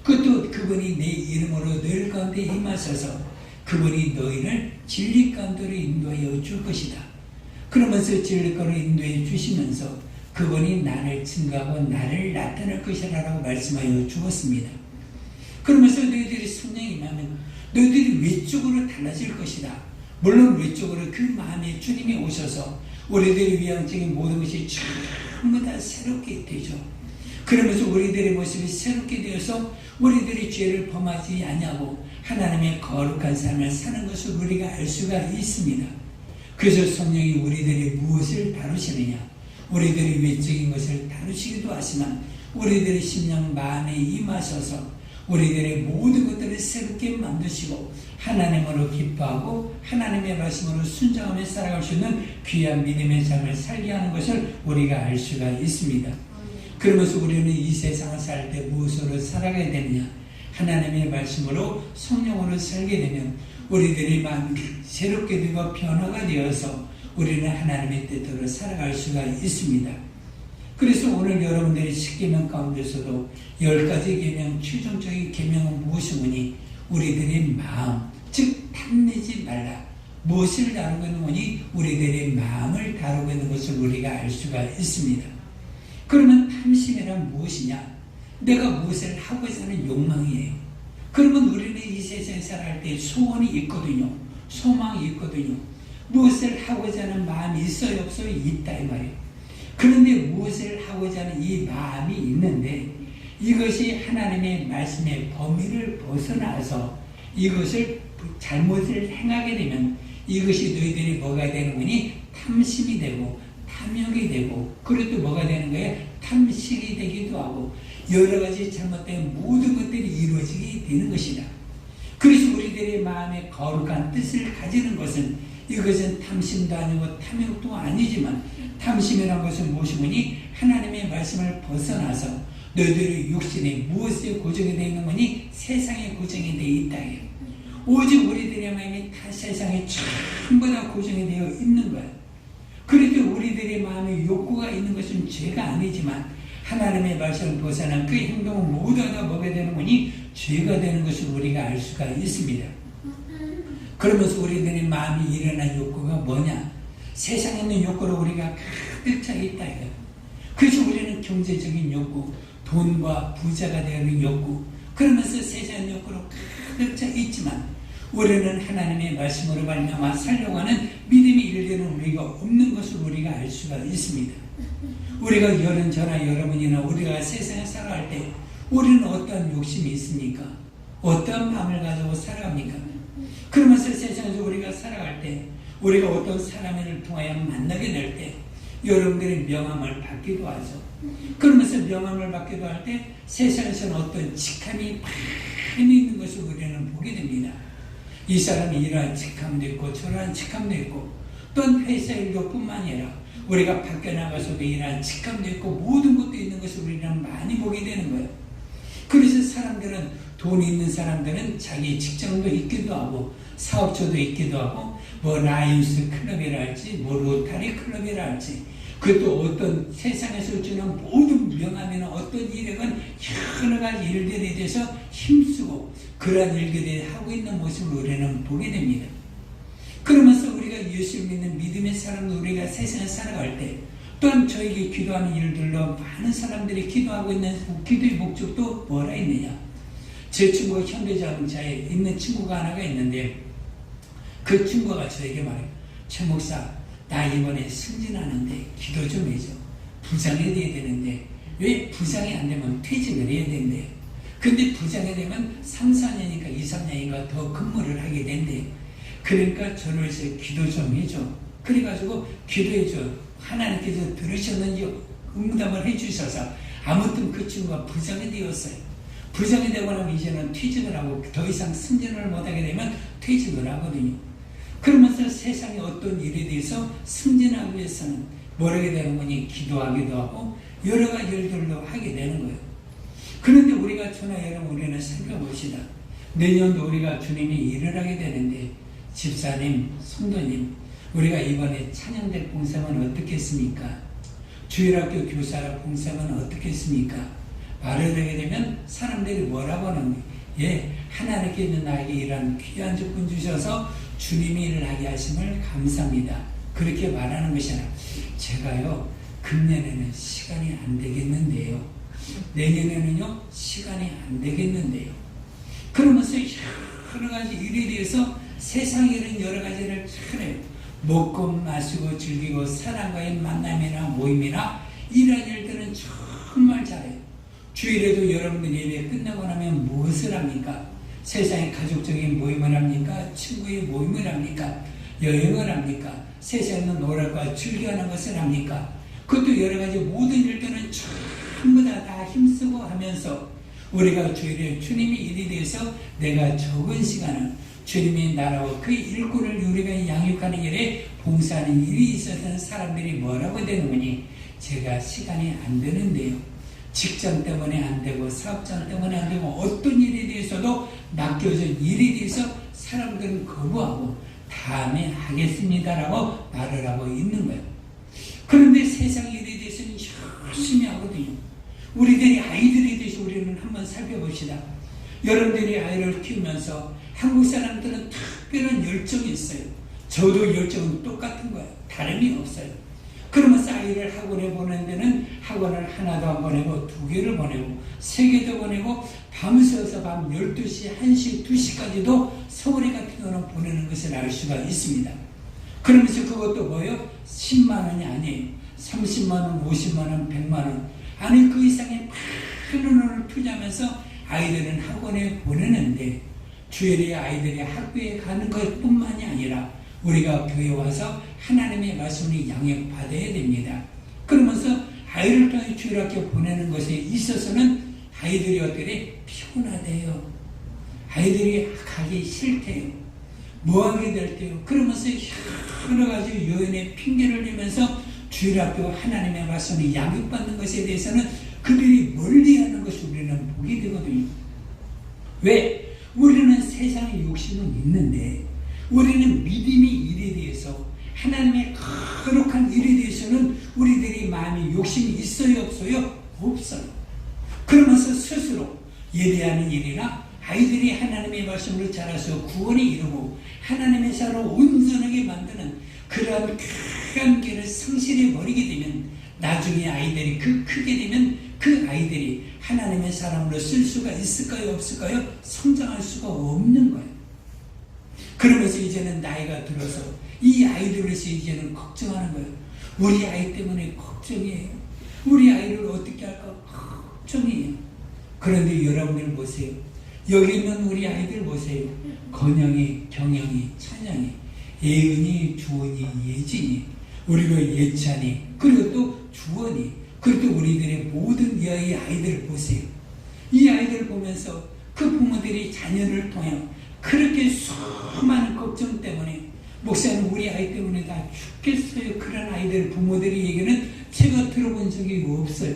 그것도 그분이 내 이름으로 너희 가운데 임하셔서 그분이 너희를 진리 가운데로 인도하여 줄 것이다. 그러면서 진리 가운데로 인도해 주시면서 그분이 나를 증거하고 나를 나타낼 것이라고 말씀하여 주었습니다. 그러면서 너희들이 성령이 임하면 너희들이 외적으로 달라질 것이다. 물론 외적으로 그 마음에 주님이 오셔서 우리들의 위양적인 모든 것이 전부 다 새롭게 되죠. 그러면서 우리들의 모습이 새롭게 되어서 우리들이 죄를 범하지 않냐고 하나님의 거룩한 삶을 사는 것을 우리가 알 수가 있습니다. 그래서 성령이 우리들이 무엇을 다루시느냐? 우리들의 외적인 것을 다루시기도 하지만 우리들의 심령 마음에 임하셔서 우리들의 모든 것들을 새롭게 만드시고 하나님으로 기뻐하고 하나님의 말씀으로 순종하며 살아갈 수 있는 귀한 믿음의 삶을 살게 하는 것을 우리가 알 수가 있습니다. 그러면서 우리는 이 세상을 살 때 무엇으로 살아가야 되느냐? 하나님의 말씀으로 성령으로 살게 되면 우리들의 마음이 새롭게 되고 변화가 되어서 우리는 하나님의 뜻대로 살아갈 수가 있습니다. 그래서 오늘 여러분들이 10계명 가운데서도 10가지 계명, 최종적인 계명은 무엇이오니 우리들의 마음, 즉 탐내지 말라. 무엇을 다루고 있는 거니? 우리들의 마음을 다루고 있는 것을 우리가 알 수가 있습니다. 그러면 탐심이란 무엇이냐? 내가 무엇을 하고자 하는 욕망이에요. 그러면 우리는 이 세상에 살아갈 때 소원이 있거든요. 소망이 있거든요. 무엇을 하고자 하는 마음이 있어요? 없어요? 있다 이 말이에요. 그런데 무엇을 하고자 하는 이 마음이 있는데 이것이 하나님의 말씀의 범위를 벗어나서 이것을 잘못을 행하게 되면 이것이 너희들이 뭐가 되는 거니? 탐심이 되고 탐욕이 되고 그리고 또 뭐가 되는 거예요? 탐식이 되기도 하고 여러 가지 잘못된 모든 것들이 이루어지게 되는 것이다. 그래서 우리들의 마음에 거룩한 뜻을 가지는 것은 이것은 탐심도 아니고 탐욕도 아니지만 탐심이라는 것은 무엇이니? 하나님의 말씀을 벗어나서 너희들의 육신에 무엇에 고정이 되어 있는 거니? 세상에 고정이 되어 있다. 오직 우리들의 마음이 다 세상에 전부 다 고정이 되어 있는 거야. 그래도 우리들의 마음에 욕구가 있는 것은 죄가 아니지만 하나님의 말씀을 벗어난 그 행동은 모두 다 뭐가 되는 거니? 죄가 되는 것을 우리가 알 수가 있습니다. 그러면서 우리들의 마음이 일어난 욕구가 뭐냐? 세상에 있는 욕구로 우리가 가득 차 있다. 그래서 우리는 경제적인 욕구, 돈과 부자가 되는 욕구, 그러면서 세상 욕구로 가득 차 있지만 우리는 하나님의 말씀으로 말미암아 살려고 하는 믿음의 일들은 우리가 없는 것을 우리가 알 수가 있습니다. 우리가 저나 여러분이나 우리가 세상에 살아갈 때 우리는 어떠한 욕심이 있습니까? 어떠한 마음을 가지고 살아갑니까? 그러면서 세상에서 우리가 살아갈 때 우리가 어떤 사람을 통하여 만나게 될 때 여러분들의 명함을 받기도 하죠. 그러면서 명함을 받기도 할 때 세상에서는 어떤 직함이 많이 있는 것을 우리는 보게 됩니다. 이 사람이 이러한 직함도 있고 저러한 직함도 있고 또한 회사 일도 뿐만 아니라 우리가 밖에 나가서도 이러한 직함도 있고 모든 것도 있는 것을 우리는 많이 보게 되는 거예요. 그래서 사람들은 돈이 있는 사람들은 자기 직장도 있기도 하고 사업처도 있기도 하고 뭐 라이온스 클럽이라 할지 뭐 로타리 클럽이라 할지 그것도 어떤 세상에서 주는 모든 명함이나 어떤 일에건 여러 가지 일들에 대해서 힘쓰고 그러한 일들을 하고 있는 모습을 우리는 보게 됩니다. 그러면서 우리가 예수를 믿는 믿음의 사람도 우리가 세상에 살아갈 때 또한 저에게 기도하는 일들로 많은 사람들이 기도하고 있는 기도의 목적도 뭐라 있느냐? 제 친구가 현대자동차에 있는 친구가 하나가 있는데 그 친구가 저에게 말해요. 최 목사, 나 이번에 승진하는데 기도 좀 해줘. 부장이 돼야 되는데 왜 부장이 안 되면 퇴직을 해야 된대. 근데 부장이 되면 3, 4년이니까 2, 3년이니까 더 근무를 하게 된대. 그러니까 저를 해서 기도 좀 해줘. 그래가지고 기도해줘. 하나님께서 들으셨는지 응답을 해주셔서 아무튼 그 친구가 부장이 되었어요. 부장이 되고 나면 이제는 퇴직을 하고 더 이상 승진을 못하게 되면 퇴직을 하거든요. 그러면서 세상에 어떤 일에 대해서 승진하기 위해서는 뭐라게 되는 거니? 기도하기도 하고 여러 가지 일들로 하게 되는 거예요. 그런데 우리가 저나 여러분 우리는 살펴봅시다. 내년도 우리가 주님이 일을 하게 되는데 집사님, 성도님 우리가 이번에 찬양대 봉사는 어떻겠습니까? 주일학교 교사라 봉사는 어떻겠습니까? 말을 하게 되면 사람들이 뭐라고 하는 거예요? 예, 하나님께서 나에게 이런 귀한 조건 주셔서 주님이 일을 하게 하심을 감사합니다. 그렇게 말하는 것이 아니라 제가요 금년에는 시간이 안 되겠는데요. 내년에는요 시간이 안 되겠는데요. 그러면서 여러 가지 일에 대해서 세상 일은 여러 가지를 잘해요. 먹고 마시고 즐기고 사람과의 만남이나 모임이나 이런 일들은 정말 잘해요. 주일에도 여러분들 예배 끝나고 나면 무엇을 합니까? 세상에 가족적인 모임을 합니까? 친구의 모임을 합니까? 여행을 합니까? 세상에는 노력과 즐겨하는 것을 합니까? 그것도 여러 가지 모든 일들은 전부 다 힘쓰고 하면서 우리가 주일에 주님의 일에 대해서 내가 적은 시간을 주님의 나라와 그 일꾼을 우리가 양육하는 일에 봉사하는 일이 있어서는 사람들이 뭐라고 되는 거니? 제가 시간이 안 되는데요. 직장 때문에 안 되고 사업장 때문에 안 되고 어떤 일에 대해서도 맡겨진 일에 대해서 사람들은 거부하고 다음에 하겠습니다라고 말을 하고 있는 거예요. 그런데 세상 일에 대해서는 열심히 하거든요. 우리들이 아이들에 대해서 우리는 한번 살펴봅시다. 여러분들이 아이를 키우면서 한국 사람들은 특별한 열정이 있어요. 저도 열정은 똑같은 거예요. 다름이 없어요. 그러면서 아이를 학원에 보내는 데는 학원을 하나도 안 보내고 2개를 보내고 3개도 보내고 밤새워서 밤 12시, 1시, 2시까지도 서울에 같은 경우는 보내는 것을 알 수가 있습니다. 그러면서 그것도 뭐예요? 10만 원이 아니에요. 30만 원, 50만 원, 100만 원 아니 그 이상의 많은 돈을 투자하면서 아이들은 학원에 보내는데 주일에 아이들이 학교에 가는 것뿐만이 아니라 우리가 교회 와서 하나님의 말씀을 양육받아야 됩니다. 그러면서 아이를 통해 주일학교 보내는 것에 있어서는 아이들이 어떻게 피곤하대요. 아이들이 가기 싫대요. 뭐하게 될 때요. 그러면서 여러 가지 요인의 핑계를 내면서 주일학교 하나님의 말씀을 양육받는 것에 대해서는 그들이 멀리하는 것이 우리는 보게 되거든요. 왜? 우리는 세상에 욕심은 있는데 우리는 믿음의 일에 대해서 하나님의 거룩한 일에 대해서는 우리들이 마음이 욕심이 있어요 없어요? 없어요. 그러면서 스스로 예배하는 일이나 아이들이 하나님의 말씀으로 자라서 구원에 이르고 하나님의 사로 온전하게 만드는 그러한 큰 길을 성실히 버리게 되면 나중에 아이들이 크게 되면 그 아이들이 하나님의 사람으로 쓸 수가 있을까요 없을까요? 성장할 수가 없는 거예요. 그러면서 이제는 나이가 들어서 이 아이들에서 이제는 걱정하는 거예요. 우리 아이 때문에 걱정이에요. 우리 아이를 어떻게 할까 걱정이에요. 그런데 여러분들 보세요. 여기 있는 우리 아이들 보세요. 건영이, 경영이, 찬영이, 예은이, 주원이, 예진이, 우리가 예찬이, 그리고 또 주원이, 그리고 또 우리들의 모든 이 아이들을 보세요. 이 아이들을 보면서 그 부모들이 자녀를 통해 그렇게 수많은 걱정 때문에 목사는 우리 아이 때문에 다 죽겠어요. 그런 아이들 부모들이 얘기는 제가 들어본 적이 없어요.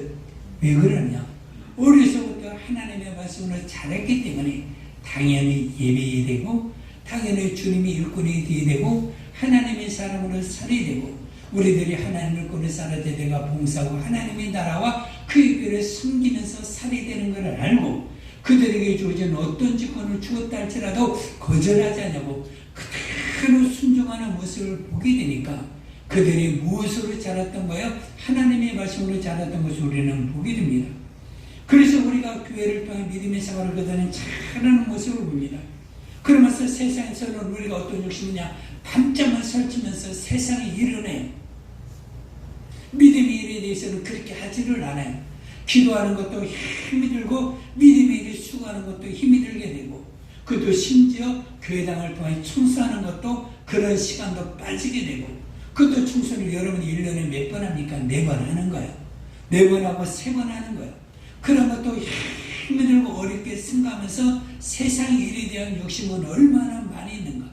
왜 그러냐? 어려서부터 하나님의 말씀을 잘했기 때문에 당연히 예배해야 되고 당연히 주님이 일꾼이 되어야 되고 하나님의 사람으로 살아야 되고 우리들이 하나님을 꾸려 살아야 되가 봉사하고 하나님의 나라와 그 일을 섬기면서 살아야 되는 것을 알고 그들에게 주어진 어떤 직분을 주었다 할지라도 거절하지 않냐고 그대로 순종하는 모습을 보게 되니까 그들이 무엇으로 자랐던 거예요? 하나님의 말씀으로 자랐던 것을 우리는 보게 됩니다. 그래서 우리가 교회를 통해 믿음의 생활을 거두는 잘하는 모습을 봅니다. 그러면서 세상에서는 우리가 어떤 욕심이냐? 밤잠을 설치면서 세상에 일어나요. 믿음의 일에 대해서는 그렇게 하지를 않아요. 기도하는 것도 힘이 들고 믿음의 일을 수고하는 것도 힘이 들게 되고 그것도 심지어 교회당을 통해 청소하는 것도 그런 시간도 빠지게 되고 그것도 청소를 여러분이 1년에 몇 번 합니까? 4번 하는 거예요. 4번 하고 3번 하는 거예요. 그런 것도 힘이 들고 어렵게 생각하면서 세상 일에 대한 욕심은 얼마나 많이 있는가.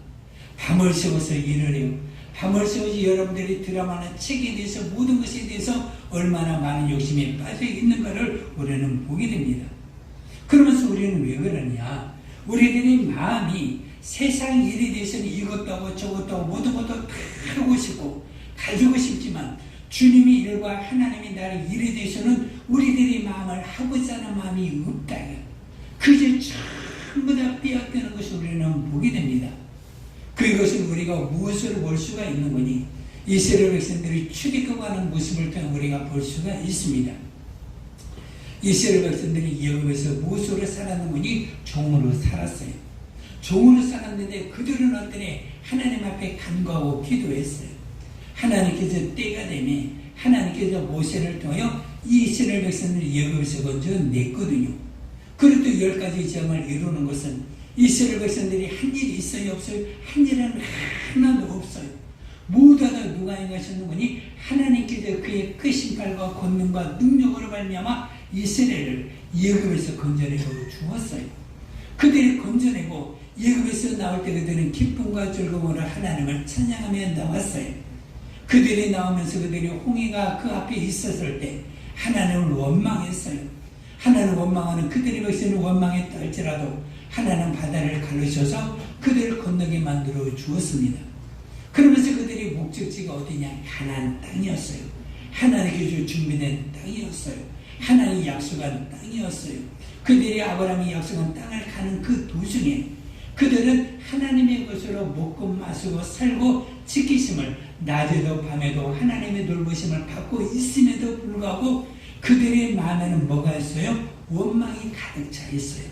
밤을 새워서 일을 해요. 밤을 새워서 여러분들이 드라마나 책에 대해서 모든 것에 대해서 얼마나 많은 욕심에 빠져 있는 것을 우리는 보게 됩니다. 그러면서 우리는 왜 그러냐? 우리들의 마음이 세상 일에 대해서는 이것도 하고 저것도 하고 모든 것도 다 하고 싶고 가지고 싶지만 주님의 일과 하나님의 나라의 일에 대해서는 우리들의 마음을 하고자 하는 마음이 없다. 그저 전부 다 빼앗기는 것을 우리는 보게 됩니다. 그것을 우리가 무엇으로 볼 수가 있는 거니? 이스라엘 백성들이 출애굽하는 모습을 통해 우리가 볼 수가 있습니다. 이스라엘 백성들이 애굽에서 무엇으로 살았는 거니? 종으로 살았어요. 종으로 살았는데 그들은 어떠네? 하나님 앞에 간구하고 기도했어요. 하나님께서 때가 되면 하나님께서 모세를 통하여 이 이스라엘 백성들을 애굽에서 건져냈거든요. 그리고 또 10가지 점을 이루는 것은 이스라엘 백성들이 한 일이 있어요 없어요? 한 일은 하나도 없어요. 모두 다 누가 행하셨는 거니? 하나님께서 그의 크신 팔과 권능과 능력으로 말미암아 이스라엘을 애굽에서 건져내고 주었어요. 그들이 건져내고 애굽에서 나올 때 그들은 기쁨과 즐거움으로 하나님을 찬양하며 나왔어요. 그들이 나오면서 그들이 홍해가 그 앞에 있었을 때 하나님을 원망했어요. 하나님을 원망하는 그들의 백성을 원망했다 할지라도 하나님 바다를 갈르셔서 그들을 건너게 만들어 주었습니다. 그러면서 그들의 목적지가 어디냐? 가나안 땅이었어요. 하나님께서 준비된 땅이었어요. 하나님이 약속한 땅이었어요. 그들이 아브라함이 약속한 땅을 가는 그 도중에 그들은 하나님의 것으로 먹고 마시고 살고 지키심을 낮에도 밤에도 하나님의 돌보심을 받고 있음에도 불구하고 그들의 마음에는 뭐가 있어요? 원망이 가득 차 있어요.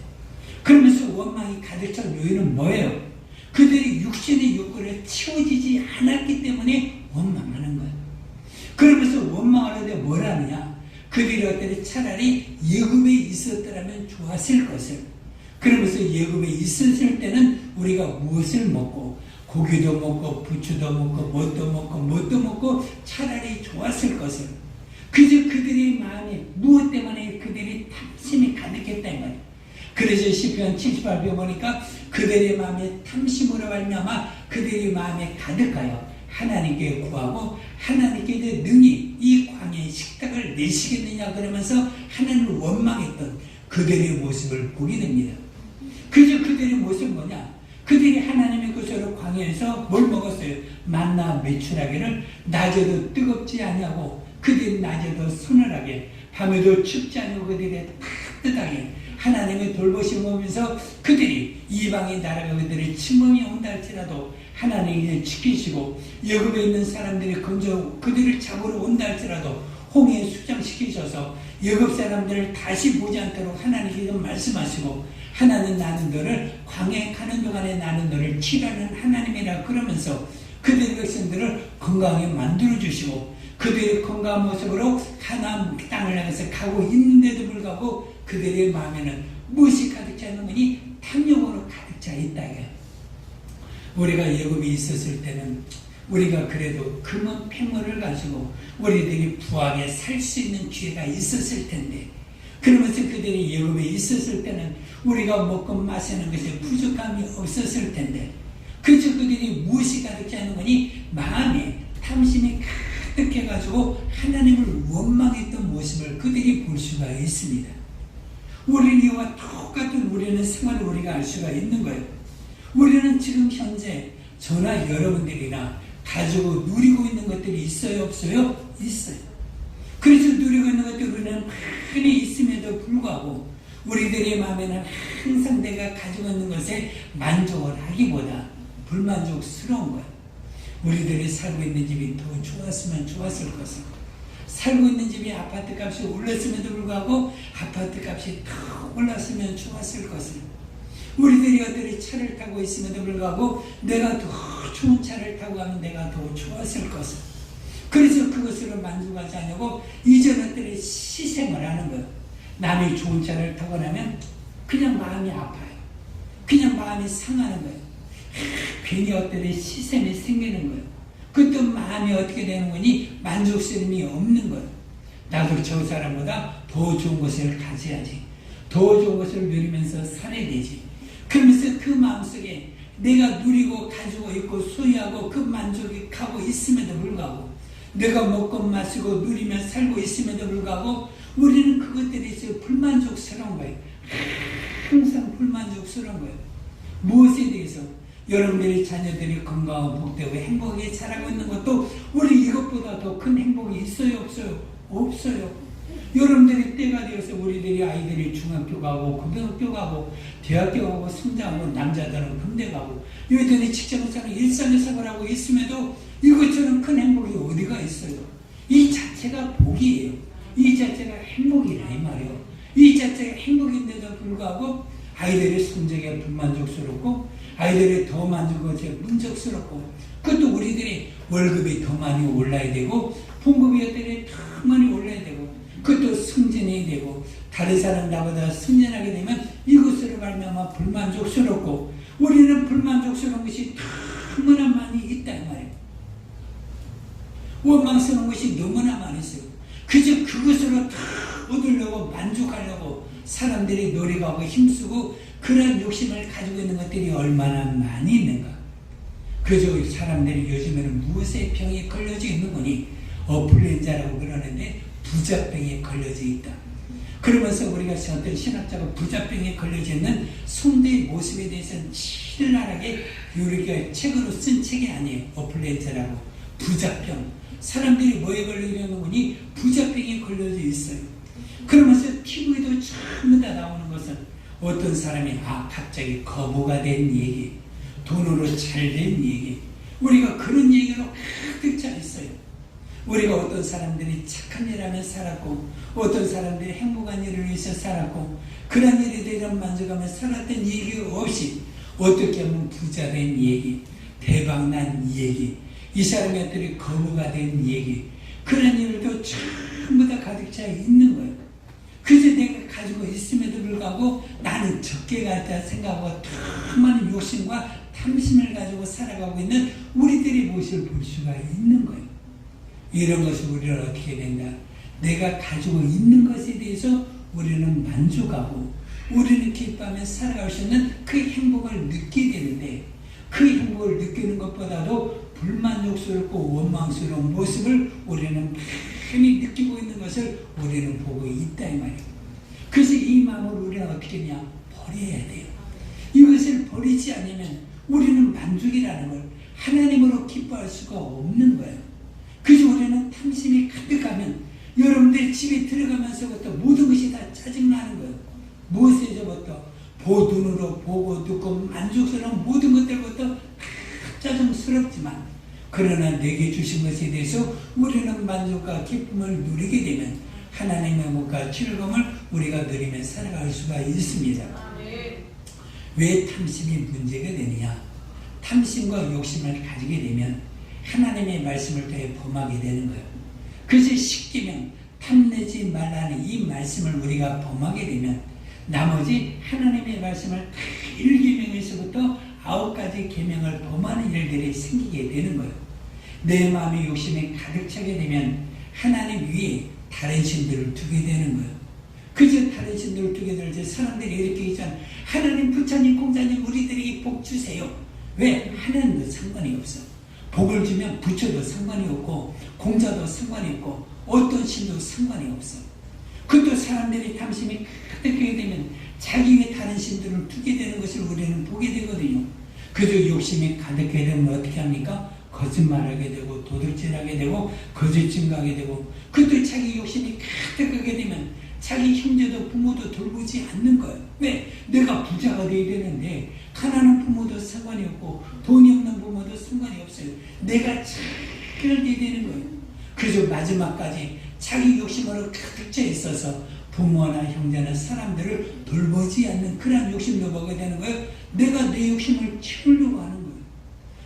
그러면서 원망이 가득 찬 요인은 뭐예요? 그들이 육신의 욕구를 채워지지 않았기 때문에 원망하는 거예요. 그러면서 원망하는데 뭘 하느냐? 그들이 어떻게 차라리 애굽에 있었더라면 좋았을 것을. 그러면서 예굽에 있었을 때는 우리가 무엇을 먹고 고기도 먹고 부추도 먹고 뭣도 먹고 차라리 좋았을 것을, 그저 그들의 마음에 무엇 때문에 그들이 탐심이 가득했다 이 말이에요. 그래서 시편 78편 보니까 그들의 마음에 탐심으로 말미암아 그들의 마음에 가득하여 하나님께 구하고 하나님께 능히 이 광야의 식탁을 내시겠느냐 그러면서 하나님을 원망했던 그들의 모습을 보게 됩니다. 그저 그들의 모습은 뭐냐? 그들이 하나님의 것으로 광야에서 뭘 먹었어요? 만나 메추라기를 낮에도 뜨겁지 아니하고 그들이 낮에도 서늘하게 밤에도 춥지 않고 그들이 따뜻하게 하나님의 돌보심을 보면서 그들이 이방의 나라가 그들의 침범이 온다 할지라도 하나님이 지키시고 여급에 있는 사람들이 건져 그들을 잡으러 온다 할지라도 홍해에 수장시키셔서 여급 사람들을 다시 보지 않도록 하나님께서 말씀하시고 하나님 나는 너를 광야에 가는 동안에 나는 너를 치라는 하나님이라 그러면서 그들의 백성들을 건강하게 만들어주시고 그들의 건강한 모습으로 가나안 땅을 향해서 가고 있는데도 불구하고 그들의 마음에는 무엇이 가득 차 있는 거니? 탐욕으로 가득 차 있다. 우리가 예굽에 있었을 때는 우리가 그래도 금은 폐물을 가지고 우리들이 부하게 살 수 있는 기회가 있었을 텐데, 그러면서 그들이 예굽에 있었을 때는 우리가 먹고 마시는 것에 부족함이 없었을 텐데, 그저 그들이 무엇이 가득 차 있는 거니? 마음에 탐심이 가득해가지고 하나님을 원망했던 모습을 그들이 볼 수가 있습니다. 우리는 이와 똑같은 우리는 생활을 우리가 알 수가 있는 거예요. 우리는 지금 현재 저나 여러분들이나 가지고 누리고 있는 것들이 있어요, 없어요? 있어요. 그래서 누리고 있는 것들이 우리는 많이 있음에도 불구하고 우리들의 마음에는 항상 내가 가지고 있는 것에 만족을 하기보다 불만족스러운 거예요. 우리들이 살고 있는 집이 더 좋았으면 좋았을 것을, 살고 있는 집이 아파트 값이 올랐음에도 불구하고 아파트 값이 더 올랐으면 좋았을 것을, 우리들이 어떤 차를 타고 있음에도 불구하고 내가 더 좋은 차를 타고 가면 내가 더 좋았을 것을, 그래서 그것으로 만족하지 않고 이전 것들의 시샘을 하는 거예요. 남이 좋은 차를 타고 나면 그냥 마음이 아파요. 그냥 마음이 상하는 거예요. 괜히 어떤 시샘이 생기는 거예요. 그것도 마음이 어떻게 되는 거니? 만족스러움이 없는 거예요. 나도 저 사람보다 더 좋은 것을 가져야지. 더 좋은 것을 누리면서 살아야 되지. 그러면서 그 마음속에 내가 누리고 가지고 있고 소유하고 그 만족이 가고 있음에도 불구하고 내가 먹고 마시고 누리며 살고 있음에도 불구하고 우리는 그것들에 있어 불만족스러운 거예요. 항상 불만족스러운 거예요. 무엇에 대해서? 여러분들의 자녀들이 건강하고 복되고 행복하게 자라고 있는 것도 우리 이것보다 더 큰 행복이 있어요, 없어요? 없어요. 여러분들이 때가 되어서 우리들이 아이들이 중학교 가고 고등학교 가고 대학교 가고 성장하고 남자들은 군대 가고 여기들이 직장생활 일상의 생활하고 있음에도 이것처럼 큰 행복이 어디가 있어요? 이 자체가 복이에요. 이 자체가 행복이라 이 말이에요. 이 자체가 행복인데도 불구하고 아이들의 성적에 불만족스럽고 아이들이 더 만족한 것에 문족스럽고, 그것도 우리들이 월급이 더 많이 올라야 되고 봉급이 더 많이 올라야 되고 그것도 승진해야 되고 다른 사람 나보다 승진하게 되면 이것으로 말미암아 불만족스럽고 우리는 불만족스러운 것이 너무나 많이 있다 이 말이에요. 원망스러운 것이 너무나 많이 있어요. 그저 그것으로 다 얻으려고 만족하려고 사람들이 노력하고 힘쓰고 그런 욕심을 가지고 있는 것들이 얼마나 많이 있는가. 그저 사람들이 요즘에는 무엇에 병에 걸려져 있는 거니? 어플렌자라고 그러는데 부자병에 걸려져 있다. 그러면서 우리가 어떤 신학자가 부자병에 걸려져 있는 성도의 모습에 대해서는 신랄하게 우리가 책으로 쓴 책이 아니에요. 어플렌자라고. 부자병. 사람들이 뭐에 걸려져 있는 거니? 부자병에 걸려져 있어요. 그러면서 TV에도 전부 다 나오는 것은 어떤 사람이 갑자기 거부가 된 얘기, 돈으로 잘 된 얘기, 우리가 그런 얘기로 가득 차 있어요. 우리가 어떤 사람들이 착한 일 하며 살았고 어떤 사람들이 행복한 일을 위해서 살았고 그런 일에 대한 만족하며 살았던 얘기 없이 어떻게 하면 부자 된 얘기, 대박난 얘기, 이 사람들이 거부가 된 얘기, 그런 일도 전부 다 가득 차 있는 거예요. 그래서 내가 가지고 있음에도 불구하고 나는 적게 갖다 생각하고 더 많은 욕심과 탐심을 가지고 살아가고 있는 우리들의 모습을 볼 수가 있는 거예요. 이런 것을 우리는 어떻게 된다? 내가 가지고 있는 것에 대해서 우리는 만족하고 우리는 기뻐하며 살아갈 수 있는 그 행복을 느끼게 되는데, 그 행복을 느끼는 것보다도 불만족스럽고 원망스러운 모습을 우리는 많이 느끼고 있는 것을 우리는 보고 있다 이 말이에요. 그래서 이 마음을 우리는 어떻게 했냐? 버려야 돼요. 이것을 버리지 않으면 우리는 만족이라는 걸 하나님으로 기뻐할 수가 없는 거예요. 그래서 우리는 탐심이 가득하면 여러분들 집에 들어가면서부터 모든 것이 다 짜증나는 거예요. 무엇에서부터? 눈으로 보고 듣고 만족스러운 모든 것들부터 짜증스럽지만, 그러나 내게 주신 것에 대해서 우리는 만족과 기쁨을 누리게 되면 하나님의 행복과 즐거움을 우리가 누리며 살아갈 수가 있습니다. 왜 탐심이 문제가 되느냐? 탐심과 욕심을 가지게 되면 하나님의 말씀을 통해 범하게 되는 거예요. 그래서 십계명 탐내지 말라는 이 말씀을 우리가 범하게 되면 나머지 하나님의 말씀을 1계명에서부터 9가지 계명을 범하는 일들이 생기게 되는 거예요. 내 마음의 욕심이 가득 차게 되면 하나님 위에 다른 신들을 두게 되는 거예요. 그저 다른 신들을 두게 될 사람들이 이렇게 있잖아요. 하나님, 부처님, 공자님 우리들에게 복 주세요. 왜? 하나님도 상관이 없어. 복을 주면 부처도 상관이 없고 공자도 상관이 없고 어떤 신도 상관이 없어. 그것도 사람들이 탐심이 가득하게 되면 자기 위에 다른 신들을 두게 되는 것을 우리는 보게 되거든요. 그래도 욕심이 가득하게 되면 어떻게 합니까? 거짓말하게 되고 도둑질하게 되고 거짓 증거하게 되고, 그것도 자기 욕심이 가득하게 되면 자기 형제도 부모도 돌보지 않는 거예요. 왜? 내가 부자가 되어야 되는데 가난한 부모도 상관이 없고 돈이 없는 부모도 상관이 없어요. 내가 잘 돼야 되는 거예요. 그래서 마지막까지 자기 욕심으로 가득 차 있어서 부모나 형제나 사람들을 돌보지 않는 그런 욕심도 먹게 되는 거예요. 내가 내 욕심을 채우려고 하는 거예요.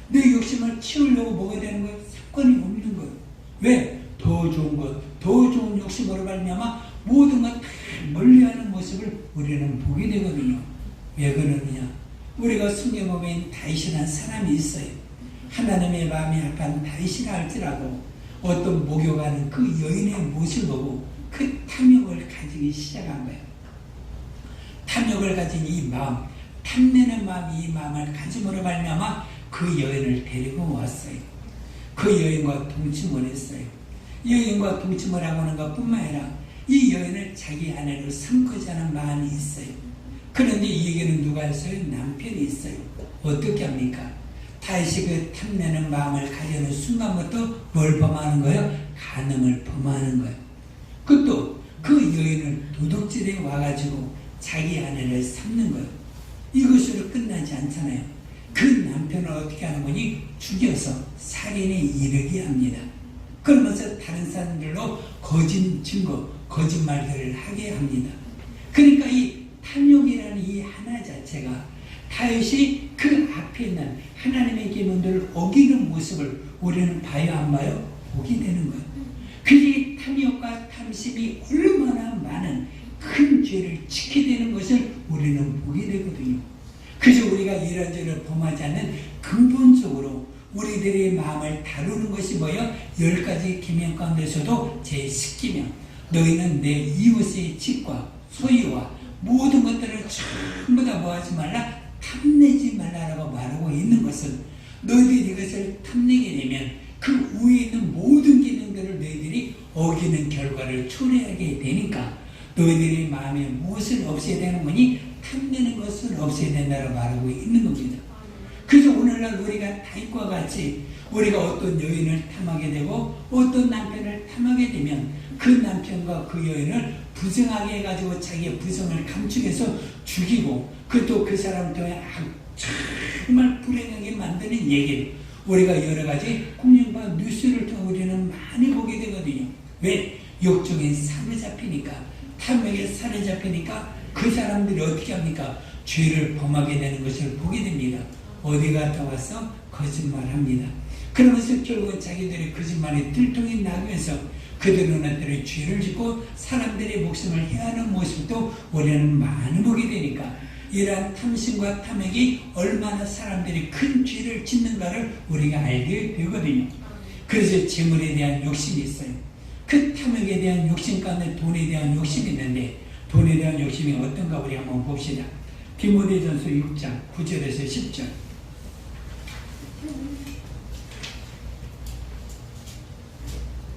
내 욕심을 채우려고 먹게 되는 거예요. 상관이 없는 거예요. 왜? 더 좋은 것, 더 좋은 욕심으로 말미암아 모든 것 다 멀리하는 모습을 우리는 보게 되거든요. 왜 그러느냐? 우리가 성경에 보면 다윗이라는 사람이 있어요. 하나님의 마음이 약간 다윗이라 할지라도 어떤 목욕하는 그 여인의 모습을 보고 그 탐욕을 가지기 시작한 거예요. 탐욕을 가진 이 마음, 탐내는 마음이 이 마음을 가짐으로 말미암아 그 여인을 데리고 왔어요. 그 여인과 동침을 했어요. 여인과 동침을 하고 하는 것뿐만 아니라 이 여인을 자기 아내로 삼고자 하는 마음이 있어요. 그런데 이 얘기는 누가 했어요? 남편이 있어요. 어떻게 합니까? 다시 그 탐내는 마음을 가지는 순간부터 뭘 범하는 거예요? 간음을 범하는 거예요. 그것도 그 여인을 도둑질에 와가지고 자기 아내를 삼는 거예요. 이것으로 끝나지 않잖아요. 그 남편을 어떻게 하는 거니? 죽여서 살인에 이르게 합니다. 그러면서 다른 사람들로 거짓 증거, 거짓말들을 하게 합니다. 그러니까 이 탐욕이라는 이 하나 자체가 다윗이 그 앞에 있는 하나님의 계명들을 어기는 모습을 우리는 봐요, 안 봐요? 보게 되는 거예요. 그 탐욕과 탐심이 얼마나 많은 큰 죄를 짓게 되는 것을 우리는 보게 되거든요. 그래서 우리가 이런저런 범하지 않는 근본적으로 우리들의 마음을 다루는 것이 뭐예요? 10가지 계명 가운데서도 제10계명, 너희는 내 이웃의 집과 소유와 모든 것들을 전부 다 뭐하지 말라? 탐내지 말라라고 말하고 있는 것은 너희들이 이것을 탐내게 되면 그 위에 있는 모든 계명들을 너희들이 어기는 결과를 초래하게 되니까 너희들의 마음에 무엇을 없애야 되는 거니? 탐내는 것을 없애야 된다고 말하고 있는 겁니다. 그래서 오늘날 우리가 다윗과 같이 우리가 어떤 여인을 탐하게 되고 어떤 남편을 탐하게 되면 그 남편과 그 여인을 부정하게 해가지고 자기의 부정을 감추게해서 죽이고 그것도 그 사람을 통해 정말 불행하게 만드는 얘기를 우리가 여러 가지 공연과 뉴스를 통해 우리는 많이 보게 되거든요. 왜? 욕정에 사로잡히니까, 탐욕에 사로잡히니까 그 사람들이 어떻게 합니까? 죄를 범하게 되는 것을 보게 됩니다. 어디 갔다 와서 거짓말합니다. 그러면서 결국은 자기들의 거짓말에 들통이 나면서 그들은 어떤 죄를 짓고 사람들의 목숨을 해하는 모습도 우리는 많이 보게 되니까 이러한 탐심과 탐욕이 얼마나 사람들이 큰 죄를 짓는가를 우리가 알게 되거든요. 그래서 재물에 대한 욕심이 있어요. 그 탐욕에 대한 욕심 가운데 돈에 대한 욕심이 있는데 돈에 대한 욕심이 어떤가 우리 한번 봅시다. 디모데전서 6장 9절에서 10절.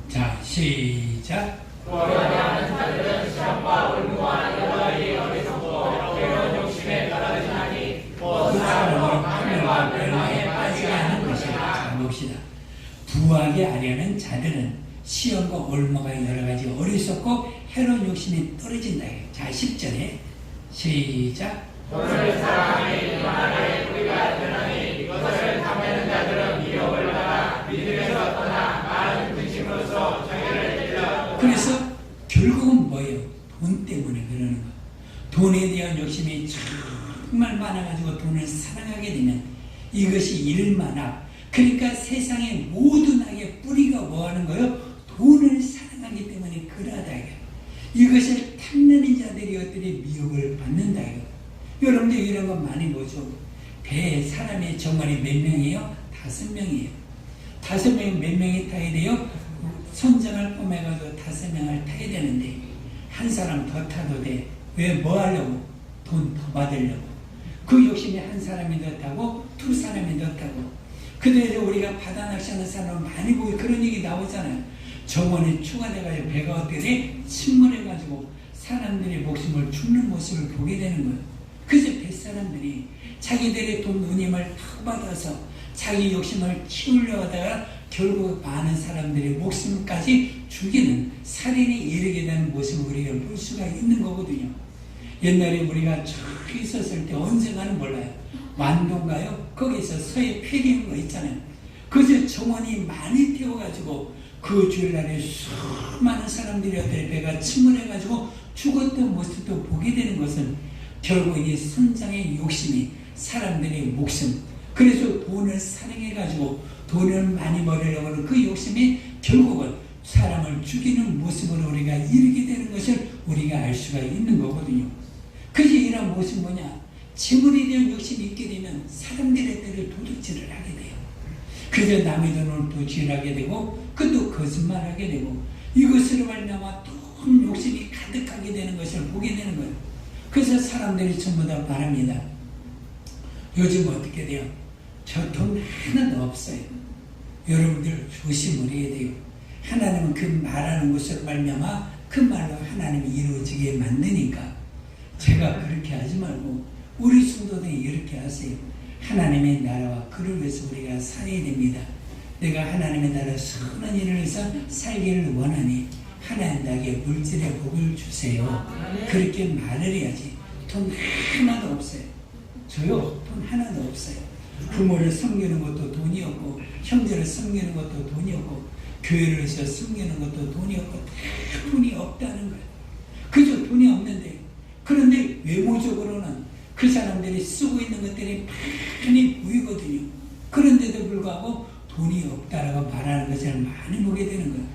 자, 시작. 구하려는 자들은 시험과 올무와 여러 가지 어리석고 괴로운 욕심에 떨어지나니 곧 사람은 하늘과 멸망에 빠지게 하는 것이라. 자, 봅시다. 부하게 하려는 자들은 시험과 올무가 여러 가지 어리석고 해로운 욕심이 떨어진다. 자, 10절에 시작. 돈을 사랑하니 이만하게 뿌리가 되나니 이것을 탐내는 자들은 미혹을 받아 믿음에서 떠나 많은 근심으로써 자기를 찔러. 그래서 결국은 뭐예요? 돈 때문에 그러는 거. 돈에 대한 욕심이 정말 많아가지고 돈을 사랑하게 되면 이것이 일만악. 그러니까 세상의 모든 악의 뿌리가 뭐하는 거예요? 돈을 사랑하기 때문에 그러하다. 이것을 탐내는 자들이 어떻게 미혹을 받는다. 여러분들 이런 거 많이 보죠. 배에 사람의 정원이 몇 명이에요? 5명이에요. 5명이 몇 명이 타야 돼요? 선장을 뽐해가지고 5명을 타야 되는데 한 사람 더 타도 돼. 왜? 뭐 하려고? 돈 더 받으려고. 그 욕심이 한 사람이 더 타고 두 사람이 더 타고. 그래서 우리가 바다 낚시하는 사람을 많이 보고 그런 얘기 나오잖아요. 정원이 추가돼가지고 배가 어떻게 돼? 침몰해가지고 사람들의 목숨을 죽는 모습을 보게 되는 거예요. 그래서 뱃사람들이 자기들의 돈 누님을 탁 받아서 자기 욕심을 키우려 하다가 결국 많은 사람들의 목숨까지 죽이는 살인에 이르게 되는 모습을 우리가 볼 수가 있는 거거든요. 옛날에 우리가 저기 있었을 때 언젠가는 몰라요. 완도인가요? 거기서 서해 폐리한 거 있잖아요. 그래서 정원이 많이 태워가지고 그 주일날에 수많은 사람들이 어떤 배가 침몰해가지고 죽었던 모습도 보게 되는 것은 결국 이 선장의 욕심이 사람들의 목숨, 그래서 돈을 사랑해가지고 돈을 많이 벌으려고 하는 그 욕심이 결국은 사람을 죽이는 모습으로 우리가 이르게 되는 것을 우리가 알 수가 있는 거거든요. 그래서 이런 모습 뭐냐? 재물에 대한 욕심이 있게 되면 사람들의 때를 도둑질을 하게 돼요. 그래서 남의 돈을 도둑질하게 되고 그것도 거짓말하게 되고 이것으로 말미암아 또 욕심이 가득하게 되는 것을 보게 되는 거예요. 그래서 사람들이 전부 다 말합니다. 요즘 어떻게 돼요? 저 돈 하나도 없어요. 여러분들 조심을 해야 돼요. 하나님은 그 말하는 것으로 말미암아 그 말로 하나님이 이루어지게 만드니까 제가 그렇게 하지 말고 우리 성도들이 이렇게 하세요. 하나님의 나라와 그를 위해서 우리가 살아야 됩니다. 내가 하나님의 나라 선한 일을 해서 살기를 원하니 하나님 나에게 물질의 복을 주세요. 그렇게 말을 해야지. 돈 하나도 없어요. 저요? 돈 하나도 없어요. 부모를 섬기는 것도 돈이 없고 형제를 섬기는 것도 돈이 없고 교회를 해서 섬기는 것도 돈이 없고 다 돈이 없다는 거예요. 그저 돈이 없는데 그런데 외모적으로는 그 사람들이 쓰고 있는 것들이 많이 보이거든요. 그런데도 불구하고 돈이 없다라고 말하는 것을 많이 보게 되는 거예요.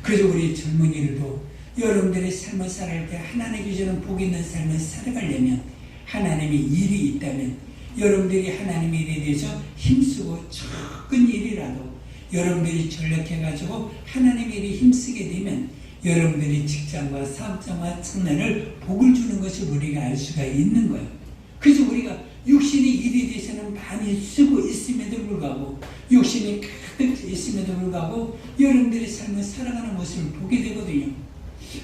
그래서 우리 젊은이들도 여러분들의 삶을 살아갈 때 하나님께 주는 복 있는 삶을 살아가려면 하나님의 일이 있다면 여러분들이 하나님의 일에 대해서 힘쓰고 적은 일이라도 여러분들이 전력해가지고 하나님의 일에 힘쓰게 되면 여러분들이 직장과 사업장과 청년을 복을 주는 것을 우리가 알 수가 있는 거예요. 그래서 우리가 육신의 일에 대해서는 많이 쓰고 있음에도 불구하고 욕심이 가득 있음에도 불구하고 여러분들의 삶을 살아가는 모습을 보게 되거든요.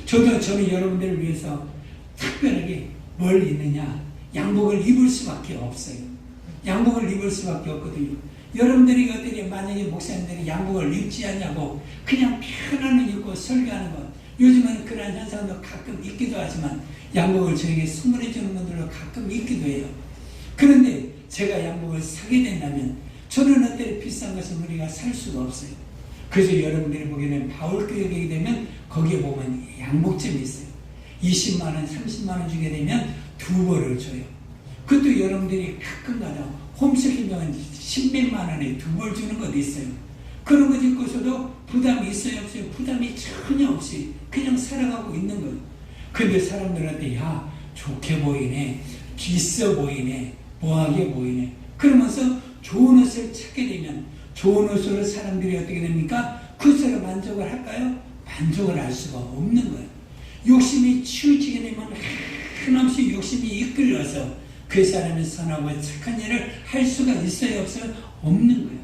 저는 여러분들을 위해서 특별하게 뭘 입느냐? 양복을 입을 수밖에 없어요. 양복을 입을 수밖에 없거든요. 여러분들이 어떻게 만약에 목사님들이 양복을 입지 않냐고 그냥 편안히 입고 설교하는 것, 요즘은 그런 현상도 가끔 있기도 하지만 양복을 저에게 선물해 주는 분들도 가끔 있기도 해요. 그런데 제가 양복을 사게 된다면 저는 어때 비싼 것을 우리가 살 수가 없어요. 그래서 여러분들이 보기에는 바울교회에 되면 거기에 보면 양복점이 있어요. 20만 원, 30만 원 주게 되면 2벌을 줘요. 그것도 여러분들이 가끔가다 홈쇼핑 가면 10몇만 원에 2벌 주는 것도 있어요. 그런 것 있고서도 부담이 있어요 없어요? 부담이 전혀 없이 그냥 살아가고 있는 거예요. 근데 사람들한테 야 좋게 보이네, 있어 보이네, 뭐하게 보이네 그러면서 좋은 옷을 찾게 되면 좋은 옷으로 사람들이 어떻게 됩니까? 그것으로 만족을 할까요? 만족을 할 수가 없는 거예요. 욕심이 치우치게 되면 한없이 욕심이 이끌려서 그 사람이 선하고 착한 일을 할 수가 있어요 없어요? 없는 거예요.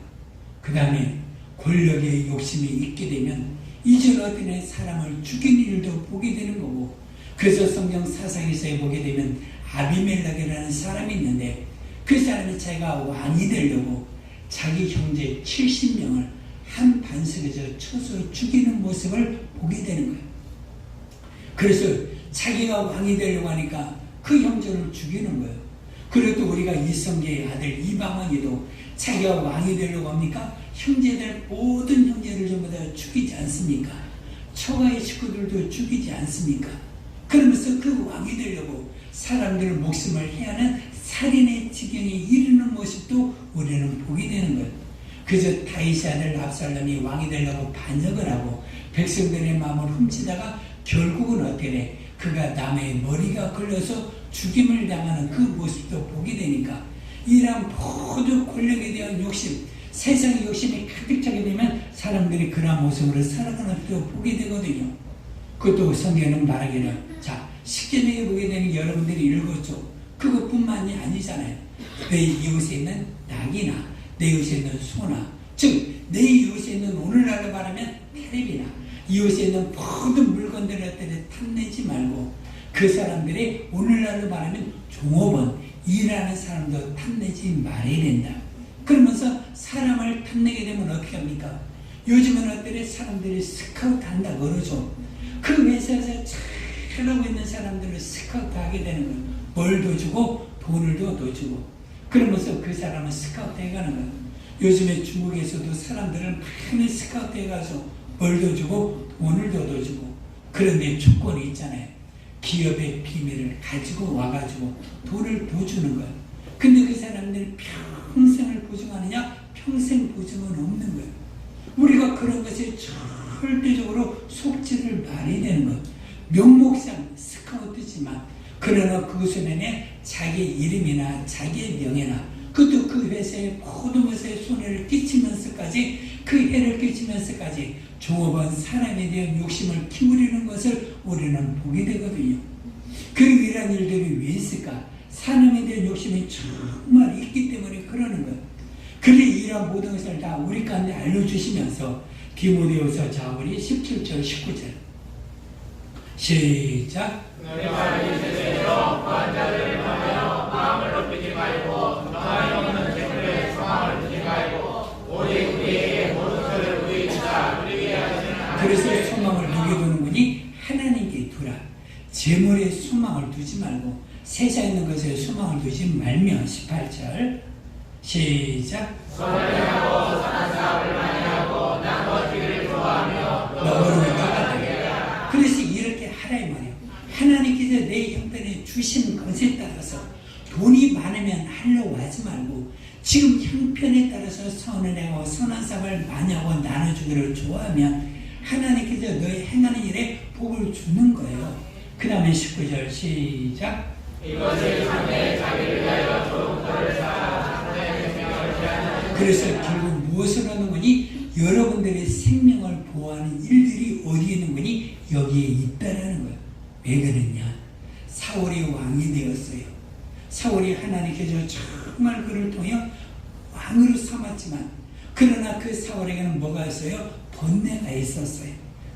그 다음에 권력의 욕심이 있게 되면 이전 어떤 사람을 죽이는 일도 보게 되는 거고, 그래서 성경 사상에서 보게 되면 아비멜렉이라는 사람이 있는데 그 사람이 자기가 왕이 되려고 자기 형제 70명을 한 반석에서 쳐서 죽이는 모습을 보게 되는 거예요. 그래서 자기가 왕이 되려고 하니까 그 형제를 죽이는 거예요. 그래도 우리가 이성계의 아들 이방원이도 자기가 왕이 되려고 합니까? 형제들 모든 형제를 전부 다 죽이지 않습니까? 처가의 식구들도 죽이지 않습니까? 그러면서 그 왕이 되려고 사람들의 목숨을 해하는 살인의 지경에 이르는 모습도 우리는 보게 되는 거예요. 그래서 다윗의 아들 압살롬이 왕이 되려고 반역을 하고 백성들의 마음을 훔치다가 결국은 어떻게 돼? 그가 남의 머리가 걸려서 죽임을 당하는 그 모습도 보게 되니까 이러한 모든 권력에 대한 욕심, 세상의 욕심이 가득 차게 되면 사람들이 그러한 모습으로 살아가는 것도 보게 되거든요. 그것도 성경은 말하기는 자 십계명에 보게 되는 여러분들이 읽었죠. 그것뿐만이 아니잖아요. 내 이웃에 있는 낙이나 내 이웃에 있는 소나, 즉 내 이웃에 있는 오늘날로 말하면 텔레비나 이웃에 있는 모든 물건들을 탐내지 말고 그 사람들이 오늘날로 말하면 종업원 일하는 사람도 탐내지 말아야 된다. 그러면서 사람을 탐내게 되면 어떻게 합니까? 요즘은 어떤 사람들이 스카우트 한다고 그러죠. 그 회사에서 잘하고 있는 사람들을 스카우트 하게 되는 거예요. 뭘 더 주고 돈을 더 주고 그러면서 그 사람은 스카우트 해가는 거예요. 요즘에 중국에서도 사람들은 많이 스카우트 해가서 뭘 더 주고 돈을 더 주고, 그런데 조건이 있잖아요. 기업의 비밀을 가지고 와가지고 돈을 더 주는 거예요. 근데 그 사람들이 평생을 보증하느냐? 평생 보증은 없는 거예요. 우리가 그런 것에 절대적으로 속지를 말해야 되는 거예요. 명목상 스카우트지만 그러나 그것에 자기 이름이나 자기의 명예나 그것도 그 회사의 모든 것에 손해를 끼치면서까지 그 해를 끼치면서까지 종업원 사람에 대한 욕심을 키우려는 것을 우리는 보게 되거든요. 그 이러한 일들이 왜 있을까? 사람에 대한 욕심이 정말 있기 때문에 그러는 거예요. 그래 이러한 모든 것을 다 우리 가운데 알려주시면서 디모데후서 자 우리 17절 19절 시작. 너희 말을 지으시며 구한자를 하며 마음을 높이지 말고 가만히 없는 재물에 소망을 두지 말고 오직 우리에게 모든 것을 우리이시다 우리 위에 하시는 그래서 소망을 누게 두는 분이 하나님께 두라. 재물에 소망을 두지 말고 세상에 있는 것에 소망을 두지 말며 18절 시작. 선행하고 선한 사업을 많이 하고 나눠주기를 좋아하며 너를 따라다니라. 그래서 이렇게 하라 이 말이에요. 하나님께서 내 형편에 주신 것에 따라서 돈이 많으면 하려고 하지 말고 지금 형편에 따라서 선을 하고 선한 사업을 많이 하고 나눠주기를 좋아하면 하나님께서 너의 행하는 일에 복을 주는 거예요. 그 다음에 19절 시작. 이것을 상대의 자기를 위하여 좋은 것을 쌓아 상대의 생명을 피하는 그래서 결국 무엇을 하는 거니? 여러분들의 생명을 보호하는 일들이 어디에 있는 거니? 여기에 있다라는 거예요. 왜 그랬냐? 사울이 왕이 되었어요. 사울이 하나님께서 정말 그를 통해 왕으로 삼았지만 그러나 그 사울에게는 뭐가 있어요? 번뇌가 있었어요.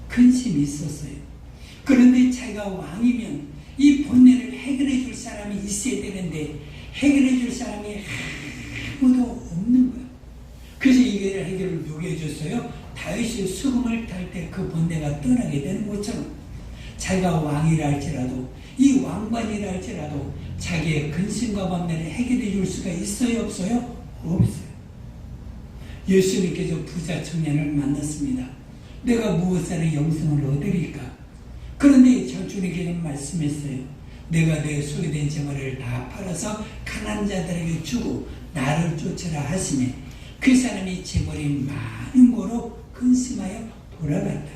근심이 있었어요. 그런데 자기가 왕이면 이 번뇌를 해결해 줄 사람이 있어야 되는데 해결해 줄 사람이 아무도 없는 거예요. 그래서 이게 해결을 누가 해줬어요? 다윗이 수금을 탈 때 그 번뇌가 떠나게 되는 것처럼 자기가 왕이라 할지라도 이 왕관이라 할지라도 자기의 근심과 번뇌를 해결해 줄 수가 있어요? 없어요? 없어요. 예수님께서 부자 청년을 만났습니다. 내가 무엇으로 영생을 얻으리까? 그런데 주님께서는 말씀했어요. 내가 내 소유된 재물을 다 팔아서 가난한 자들에게 주고 나를 쫓으라 하시매 그 사람이 재물이 많은 거로 근심하여 돌아갔다.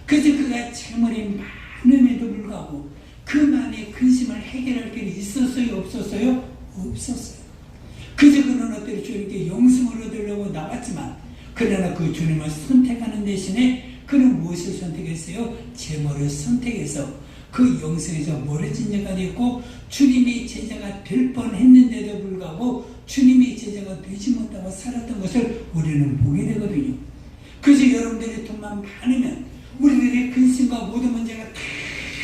그래서 그가 재물이 많음에도 불구하고 그 마음의 근심을 해결할 길이 있었어요? 없었어요? 없었어요. 그저 그는 어때요? 주님께 영생을 얻으려고 나왔지만 그러나 그 주님을 선택하는 대신에 그는 무엇을 선택했어요? 재물을 선택해서 그 영생에서 멀어진 자가 됐고 주님의 제자가 될 뻔했는데도 불구하고 주님의 제자가 되지 못하고 살았던 것을 우리는 보게 되거든요. 그래서 여러분들의 돈만 많으면 우리들의 근심과 모든 문제가 다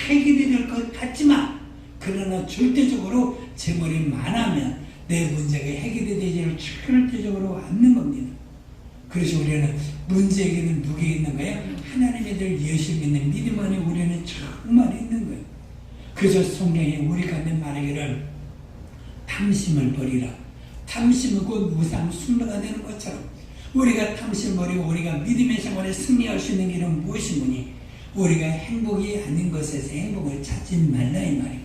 해결이 될 것 같지만 그러나 절대적으로 재물이 많으면 내 문제가 해결이 되지를 절대적으로 않는 겁니다. 그래서 우리는 문제에게는 누구에 있는 거예요? 하나님의 들 예수 믿는 믿음 안에 우리는 정말 있는 거예요. 그래서 성경에 우리가 하는 말하기를 탐심을 버리라. 탐심은 곧 무상 순례가 되는 것처럼 우리가 탐심 버리고 우리가 믿음의 생활에 승리할 수 있는 길은 무엇이니? 우리가 행복이 아닌 것에서 행복을 찾지 말라 이 말이에요.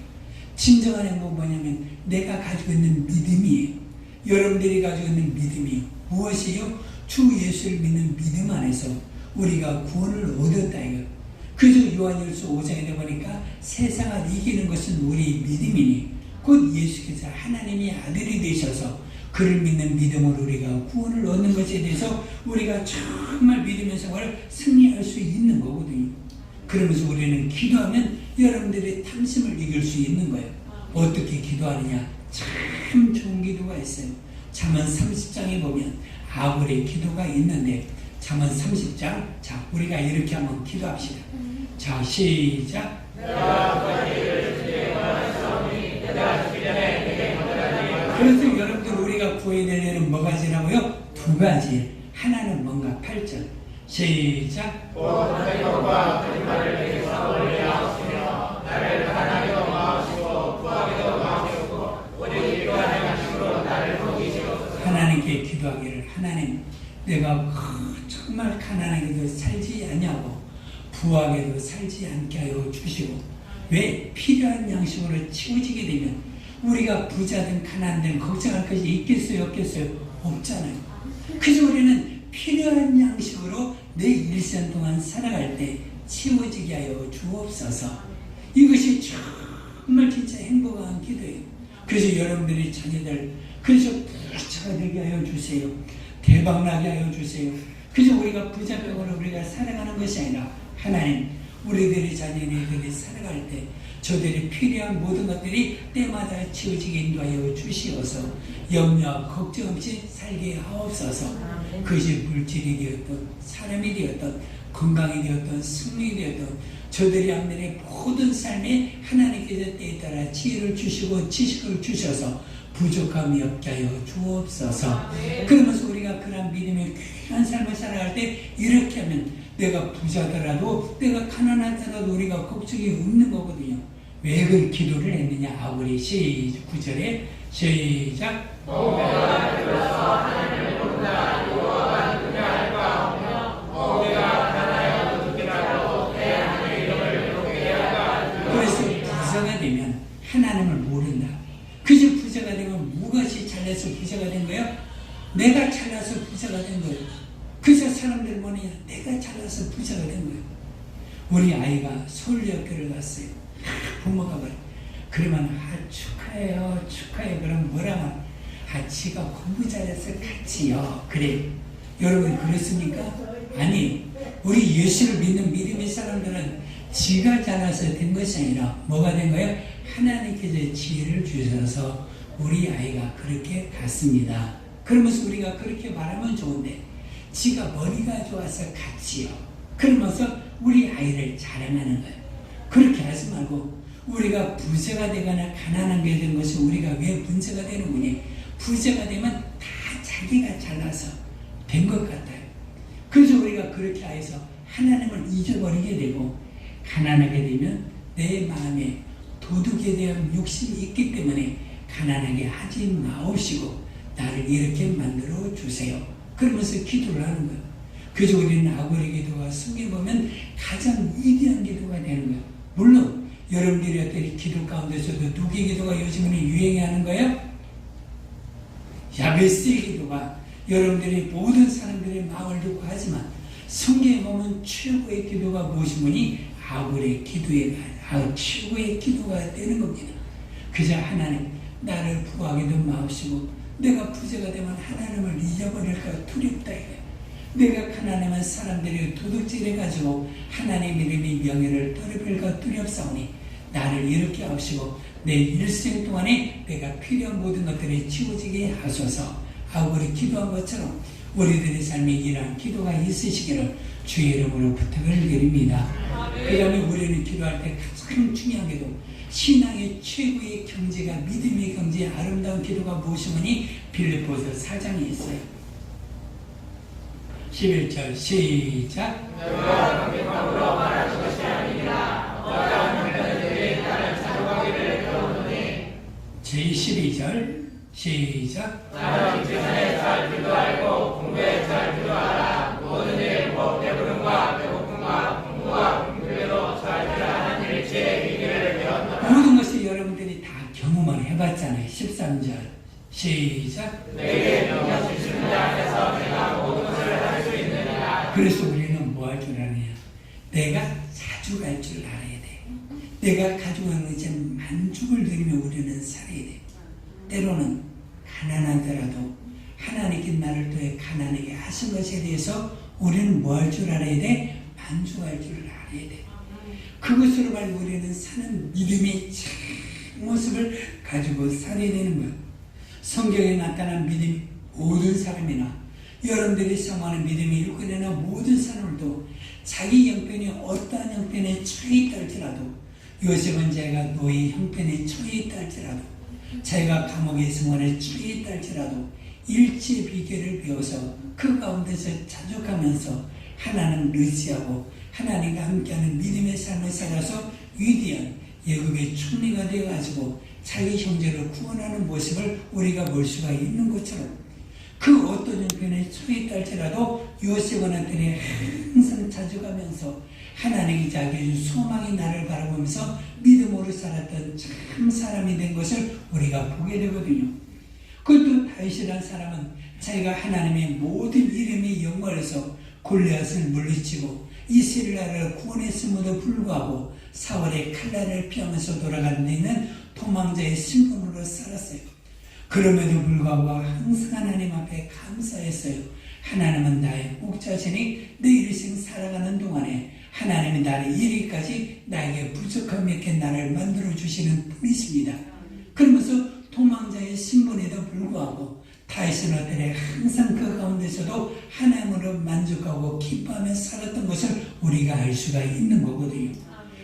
진정한 행복은 뭐냐면 내가 가지고 있는 믿음이에요. 여러분들이 가지고 있는 믿음이 무엇이에요? 주 예수를 믿는 믿음 안에서 우리가 구원을 얻었다 이거. 그래서 요한일서 5장에 보니까 세상을 이기는 것은 우리의 믿음이니 곧 예수께서 하나님의 아들이 되셔서 그를 믿는 믿음으로 우리가 구원을 얻는 것에 대해서 우리가 정말 믿음의 생활을 승리할 수 있는 거거든요. 그러면서 우리는 기도하면 여러분들의 탐심을 이길 수 있는 거예요. 어떻게 기도하느냐? 참 좋은 기도가 있어요. 잠언 30장에 보면 아굴의 기도가 있는데 잠언 30장 자 우리가 이렇게 한번 기도합시다. 자 시작. 그래서 여러분들 우리가 구해야 될 일은 뭐가 지라고요? 두 가지. 하나는 뭔가 8절 시작. 하나님께 기도하기를 하나님 내가 정말 가난하게도 살지 않냐고 부하게도 살지 않게 하여 주시고 왜 필요한 양식으로 채워지게 되면 우리가 부자든 가난든 걱정할 것이 있겠어요 없겠어요? 없잖아요. 그래서 우리는 필요한 양식으로 내 일생 동안 살아갈 때 채워지게 하여 주옵소서. 이것이 정말 진짜 행복한 기도예요. 그래서 여러분들의 자녀들 그래서 부자가 되게 하여 주세요. 대박나게 하여 주세요. 그래서 우리가 부자병으로 우리가 살아가는 것이 아니라 하나님 우리들의 자녀들이 살아갈 때 저들이 필요한 모든 것들이 때마다 채워지게 인도하여 주시어서 염려 걱정 없이 살게 하옵소서. 그것이 물질이 되었던 사람이 되었던 건강이 되었던 승리 되었던 저들이 앞면의 모든 삶에 하나님께서 때에 따라 지혜를 주시고 지식을 주셔서 부족함이 없게 하여 주옵소서. 그러면서 우리가 그런 믿음의 귀한 삶을 살아갈 때 이렇게 하면 내가 부자더라도 내가 가난하더라도 우리가 걱정이 없는 거거든요. 왜 그 기도를 했느냐? 아우리 9절에 시작. 그래서 부자가 되면 하나님을 모른다. 그저 부자가 되면 무엇이 잘나서 부자가 된 거예요? 내가 잘나서 부자가 된 거예요. 그래서 사람들 뭐냐? 내가 잘나서 부자가 된 거예요. 우리 아이가 서울대학교를 갔어요. 부모가 말해. 그러면 축하해요 축하해요. 그럼 뭐라면 지가 공부 잘해서 같이요. 그래. 여러분 그렇습니까? 아니 우리 예수를 믿는 믿음의 사람들은 지가 잘나서 된 것이 아니라 뭐가 된 거예요? 하나님께서 지혜를 주셔서 우리 아이가 그렇게 갔습니다. 그러면서 우리가 그렇게 말하면 좋은데 지가 머리가 좋아서 같이요. 그러면서 우리 아이를 자랑하는 거예요. 그렇게 하지 말고 우리가 부자가 되거나 가난하게 된 것이 우리가 왜 문제가 되는구니? 부자가 되면 다 자기가 잘나서 된 것 같아요. 그래서 우리가 그렇게 해서 하나님을 잊어버리게 되고 가난하게 되면 내 마음에 도둑에 대한 욕심이 있기 때문에 가난하게 하지 마옵시고 나를 이렇게 만들어 주세요. 그러면서 기도를 하는 거예요. 그래서 우리는 아고리 기도가 성경에 보면 가장 위대한 기도가 되는 거예요. 물론 여러분들이 어떤 기도 가운데서도 누구의 기도가 요즘에는 유행하는 거예요? 야베스의 기도가 여러분들이 모든 사람들의 마음을 듣고 하지만 성경에 보면 최고의 기도가 무엇이니 아굴의 기도에 최고의 기도가 되는 겁니다. 그저 하나님 나를 부하게도 마옵시고 내가 부자가 되면 하나님을 잊어버릴까 두렵다 이거야. 내가 가난하면 사람들이 도둑질해 가지고 하나님 이름의 명예를 더럽힐까 두렵사오니 나를 이렇게 하시고 내 일생 동안에 내가 필요한 모든 것들이 지워지게 하소서 하고 우리 기도한 것처럼 우리들의 삶에 이러한 기도가 있으시기를 주의 이름으로 부탁을 드립니다. 그 다음에 우리는 기도할 때 가장 중요하게도 신앙의 최고의 경제가 믿음의 경제 아름다운 기도가 무엇이니 빌립보서 4장에 있어요. 11절 시작. 너희가 강력함으로 말하는 것이 아니라 어떠한 형편들이 나를 사랑하기를 배우노니 제12절 시작. 나는 직전에 잘 기도하고 공부에 잘 기도하라. 모든 일 곧 배부름과 배고픔과 공부와 공부대로 잘 기도하는 일체의 비결을 배웠노라. 모든 것을 여러분들이 다 경험을 해봤잖아요. 13절 시작. 내게 명령 주시는 자 안에서 내가 모든 것을 할 수 있느니라. 그래서 우리는 뭐 할 줄 아느냐? 내가 자주 갈 줄 알아야 돼. 내가 가지고 있는 이제 만족을 누리며 우리는 살아야 돼. 때로는 가난하더라도 하나님께 나를 통해 가난하게 하신 것에 대해서 우리는 뭐 할 줄 알아야 돼? 만족할 줄 알아야 돼. 그것으로 말고 우리는 사는 믿음의 참 모습을 가지고 살아야 되는 거예요. 성경에 나타난 믿음이 모든 사람이나 여러분들이 사모하는 믿음이 일꾼이나 모든 사람들도 자기 형편이 어떠한 형편에 처해 있다 할지라도 요셉은 자기가 노예 형편에 처해 있다 할지라도 자기가 감옥의 생활에 처해 있다 할지라도 일체 비결을 배워서 그 가운데서 자족하면서 하나님을 의지하고 하나님과 함께하는 믿음의 삶을 살아서 위대한 예국의 총리가 되어가지고 자기 형제를 구원하는 모습을 우리가 볼 수가 있는 것처럼 그 어떤 형편에 처해 있다 할지라도 요셉은 한테는 항상 자족하면서 하나님이 자기의 소망의 나를 바라보면서 믿음으로 살았던 참 사람이 된 것을 우리가 보게 되거든요. 그것도 다윗이라는 사람은 자기가 하나님의 모든 이름의 영광에서 골리앗을 물리치고 이스라엘 나라를 구원했음에도 불구하고 사울의 칼날을 피하면서 돌아가는 데 있는 도망자의 신분으로 살았어요. 그럼에도 불구하고 항상 하나님 앞에 감사했어요. 하나님은 나의 목자시니 내 일생 살아가는 동안에 하나님이 나를 이르기까지 나에게 부족함이 없게 나를 만들어주시는 분이십니다. 그러면서 도망자의 신분에도 불구하고 다윗은 어때래 항상 그 가운데서도 하나님으로 만족하고 기뻐하며 살았던 것을 우리가 알 수가 있는 거거든요.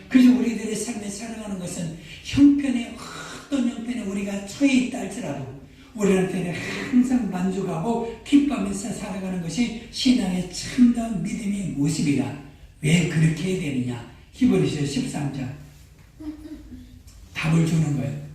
그래서 우리들의 삶에 살아가는 것은 형편에 어떤 형편에 우리가 처해 있다 할지라도 우리한테는 항상 만족하고 기뻐하면서 살아가는 것이 신앙의 참다운 믿음의 모습이다. 왜 그렇게 해야 되느냐? 히브리서 13장 답을 주는 거예요.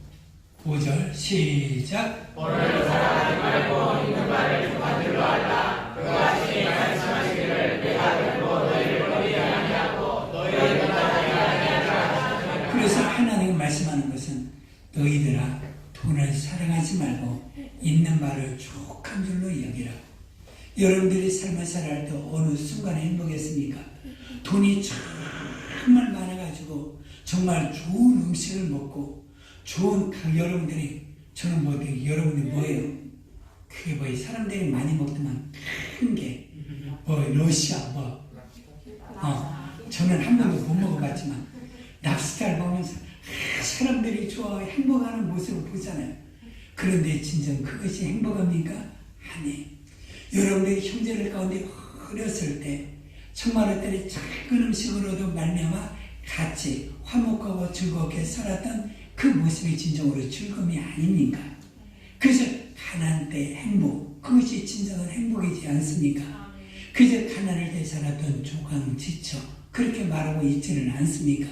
5절 시작. 오늘 사랑하지 말고 있는 말을 받들러 하라. 그것이 말씀하시기를 내가 결코 너희를 버리지 아니하고 너희를 떠나지 아니하리라. 그래서 하나님이 말씀하는 것은 너희들아 돈을 사랑하지 말고 있는 말을 족한 줄로 여기라. 여러분들이 삶을 살아갈 때 어느 순간에 행복했습니까? 돈이 정말 많아가지고 정말 좋은 음식을 먹고 좋은 여러분들이 저는 뭐 여러분이 뭐예요? 그게 뭐 사람들이 많이 먹더만 큰 게 뭐 러시아 저는 한 번도 못 먹어봤지만 랍스타를 보면서 사람들이 좋아 행복하는 모습을 보잖아요. 그런데 진정 그것이 행복합니까? 아니. 여러분들이 형제들 가운데 어렸을 때 정말 어떤 작은 음식으로도 말미암아 같이 화목하고 즐겁게 살았던 그 모습이 진정으로 즐거움이 아닙니까? 그래서 가난 때 행복, 그것이 진정한 행복이지 않습니까? 그저 가난을 때 살았던 조강지처 그렇게 말하고 있지는 않습니까?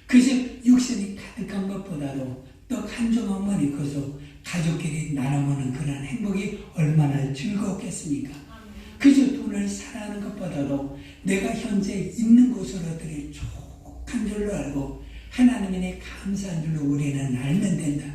그저 육신이 가득한 것보다도 떡 한 조각만 있어서 가족끼리 나눠 먹는 그런 행복이 얼마나 즐겁겠습니까? 그저 돈을 사랑하는 것보다도 내가 현재 있는 곳으로 어떻게 족한 줄로 알고 하나님의 감사한 줄로 우리는 알면 된다.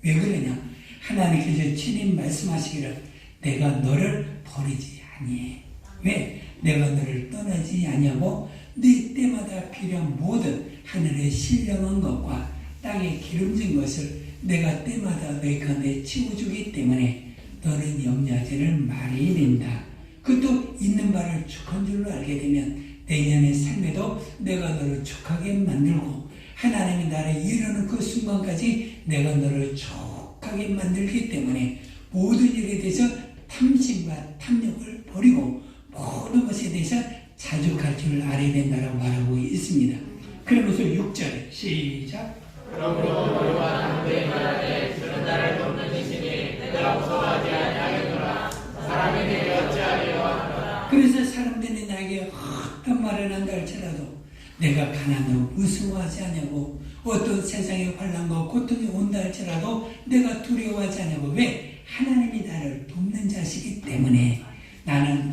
왜 그러냐? 하나님께서 친히 말씀하시기를 내가 너를 버리지 아니해. 왜? 내가 너를 떠나지 아니하고 네 때마다 필요한 모든 하늘의 신령한 것과 땅에 기름진 것을 내가 때마다 너희 가운데 채워주기 때문에 너는 염려하지를 말아야 된다. 그것도 있는 바를 축한 줄로 알게 되면 내년의 삶에도 내가 너를 축하게 만들고 하나님이 나를 이루는 그 순간까지 내가 너를 족하게 만들기 때문에 모든 일에 대해서 탐심과 탐욕을 버리고 모든 것에 대해서 자족할 줄 알아야 된다고 말하고 있습니다. 그러면서 6절 시작. 그러므로 너희와 남들의 말하되 주는 나를 돕는 이시니 내가 무서워하지 아니하겠노라. 사람이 내게 어찌하리요 하노라. 그래서 사람들이 나에게 어떤 말을 한다 할지라도 내가 가난으로 무서워하지 않냐고, 어떤 세상의 환난과 고통이 온다 할지라도 내가 두려워하지 않냐고. 왜? 하나님이 나를 돕는 자시기 때문에 나는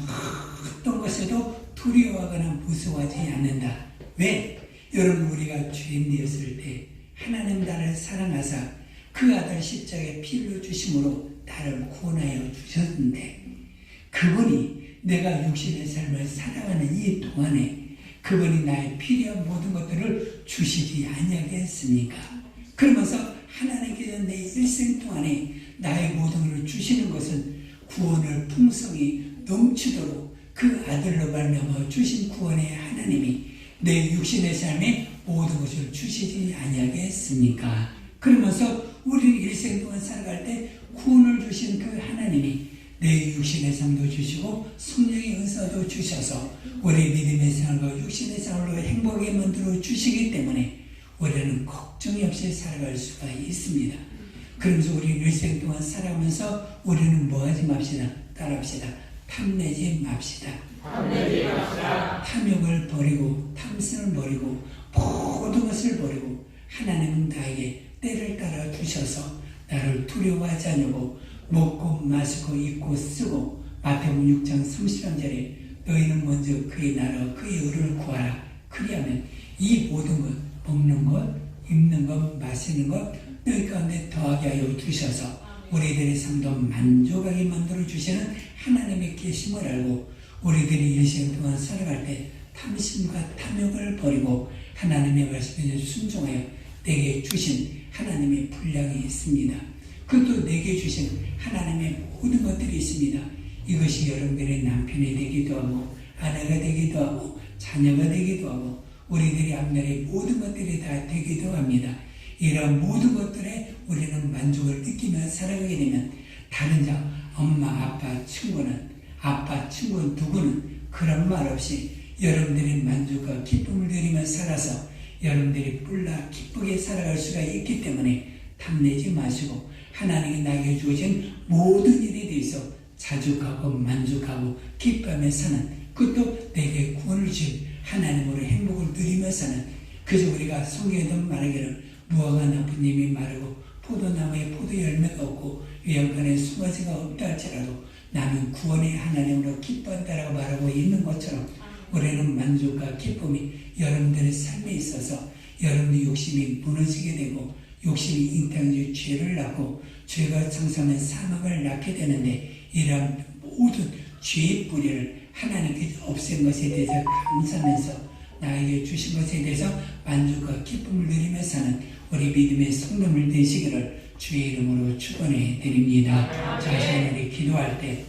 어떤 것에도 두려워하거나 무서워하지 않는다. 왜? 여러분, 우리가 죄인 되었을 때 하나님 나를 사랑하사 그 아들 십자가에 피를 주심으로 나를 구원하여 주셨는데, 그분이 내가 육신의 삶을 살아가는 이 동안에 그분이 나의 필요한 모든 것들을 주시지 아니하겠습니까? 그러면서 하나님께서 내 일생 동안에 나의 모든 것을 주시는 것은 구원을 풍성히 넘치도록 그 아들로 말미암아 주신 구원의 하나님이 내 육신의 삶에 모든 것을 주시지 아니하겠습니까? 그러면서 우리는 일생 동안 살아갈 때 구원을 주신 그 하나님이 내 육신의 삶도 주시고 성령의 은사도 주셔서 우리 믿음의 삶과 육신의 삶으로 행복하게 만들어 주시기 때문에 우리는 걱정이 없이 살아갈 수가 있습니다. 그러면서 우리 일생 동안 살아가면서 우리는 뭐하지 맙시다. 따라합시다. 탐내지 맙시다. 탐내지 맙시다. 탐욕을 버리고 탐심을 버리고 모든 것을 버리고 하나님은 나에게 때를 따라 주셔서 나를 두려워하지 않냐고, 먹고 마시고 입고 쓰고 마태복음 6장 33절에 너희는 먼저 그의 나라 그의 의를 구하라. 그리하면 이 모든 것, 먹는 것, 입는 것, 마시는 것 너희 가운데 더하게 하여 주셔서 우리들의 삶도 만족하게 만들어 주시는 하나님의 계심을 알고 우리들이 일생 동안 살아갈 때 탐심과 탐욕을 버리고 하나님의 말씀에 순종하여 내게 주신 하나님의 분량이 있습니다. 그것도 내게 주신 하나님의 모든 것들이 있습니다. 이것이 여러분들의 남편이 되기도 하고 아내가 되기도 하고 자녀가 되기도 하고 우리들의 앞날의 모든 것들이 다 되기도 합니다. 이런 모든 것들에 우리는 만족을 느끼며 살아가게 되면 다른 자, 엄마, 아빠, 친구는 누구는 그런 말 없이 여러분들의 만족과 기쁨을 누리며 살아서 여러분들이 뿔나 기쁘게 살아갈 수가 있기 때문에 탐내지 마시고 하나님이 나에게 주어진 모든 일에 대해서 자족하고 만족하고 기뻐하며 사는, 그것도 내게 구원을 주신 하나님으로 행복을 누리며 사는, 그래서 우리가 성경에도 말하기를 무화과 나뭇잎이 마르고 포도나무에 포도 열매가 없고 위양간에 수가지가 없다 할지라도 나는 구원의 하나님으로 기뻐한다라고 말하고 있는 것처럼 우리는 만족과 기쁨이 여러분들의 삶에 있어서 여러분의 욕심이 무너지게 되고 욕심이 잉태한 죄를 낳고 죄가 창성한 사망을 낳게 되는데 이러한 모든 죄의 뿌리를 하나님께서 없앤 것에 대해서 감사하면서 나에게 주신 것에 대해서 만족과 기쁨을 누리며 사는 우리 믿음의 성도들 되시기를 주의 이름으로 축원해 드립니다. 자신이 기도할 때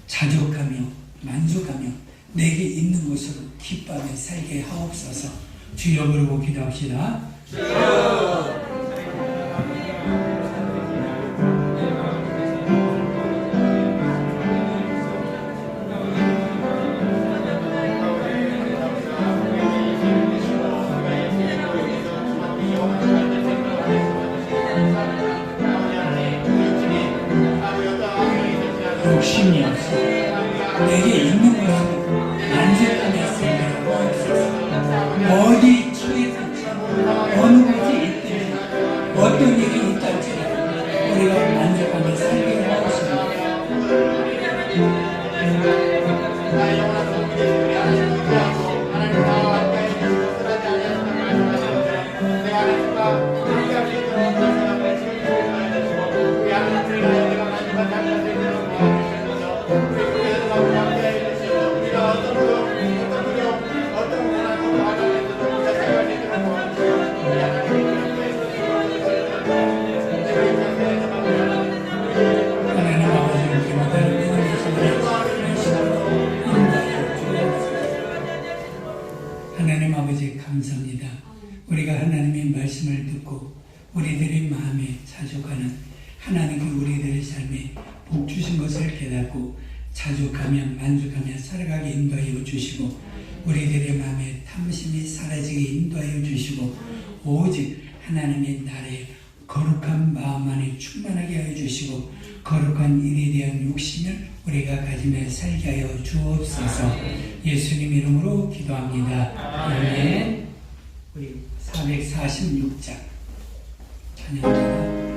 자족하며 만족하며 내게 있는 것으로 기뻐하며 살게 하옵소서. 주여 부르고 기도합시다. 욕심이 없어 내게 있는 것으로 만족하며 살게 하옵소서. 어디 처해든지 어느 곳에 있든지 하나님 아버지 감사합니다. 우리가 하나님의 말씀을 듣고 우리들의 마음에 자족하는 하나님께 우리들의 삶에 복 주신 것을 깨닫고 자족하며 만족하며 살아가게 인도하여 주시고 우리들의 마음에 탐심이 사라지게 인도하여 주시고 오직 하나님의 나라에 거룩한 마음 안에 충만하게 하여 주시고 거룩한 일에 대한 욕심을 우리가 가지며 살게 하여 주옵소서. 예수님 이름으로 기도합니다. 아멘. 우리 446장 찬양합니다.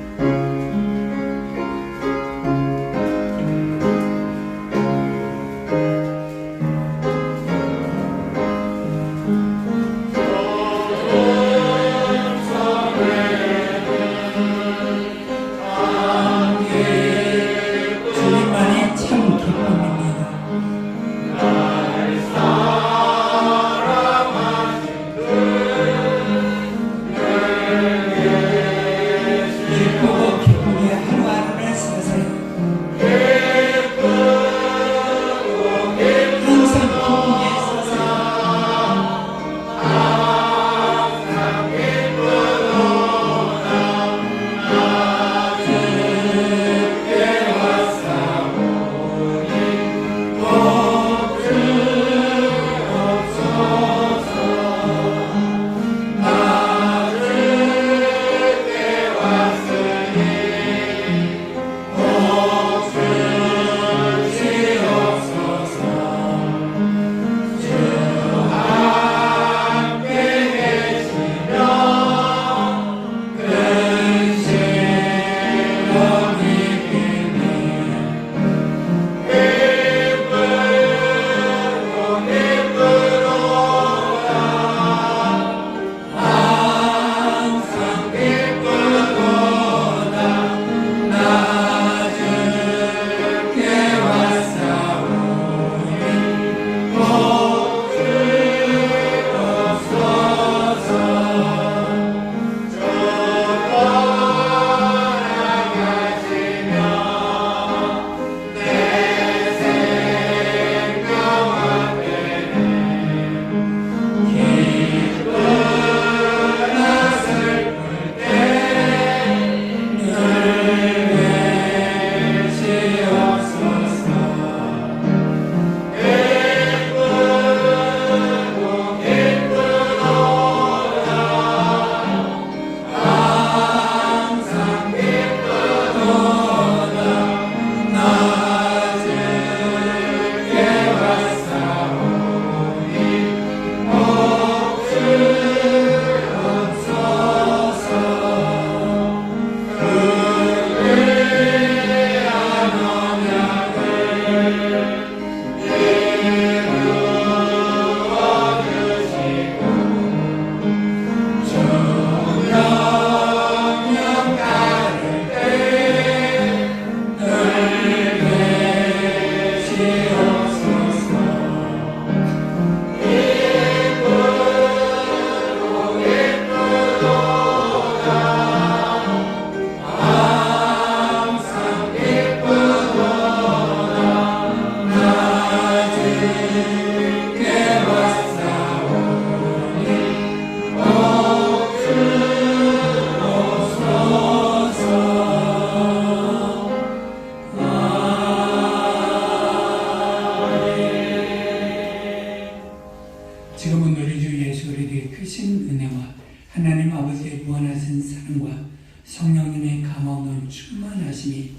성령님의 감화는 충만하심이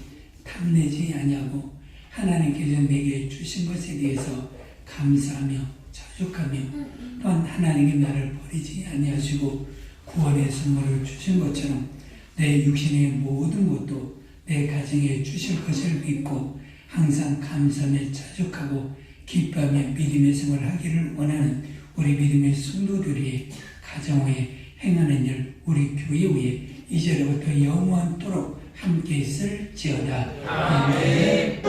탐내지 아니하고 하나님께서 내게 주신 것에 대해서 감사하며 자족하며 또한 하나님의 나를 버리지 아니하시고 구원의 선물을 주신 것처럼 내 육신의 모든 것도 내 가정에 주실 것을 믿고 항상 감사하며 자족하고 기뻐하며 믿음의 생활을 하기를 원하는 우리 믿음의 성도들이 가정 후에 행하는 일, 우리 교회 후에 이제로부터 영원토록 함께 있을지어다. 아멘.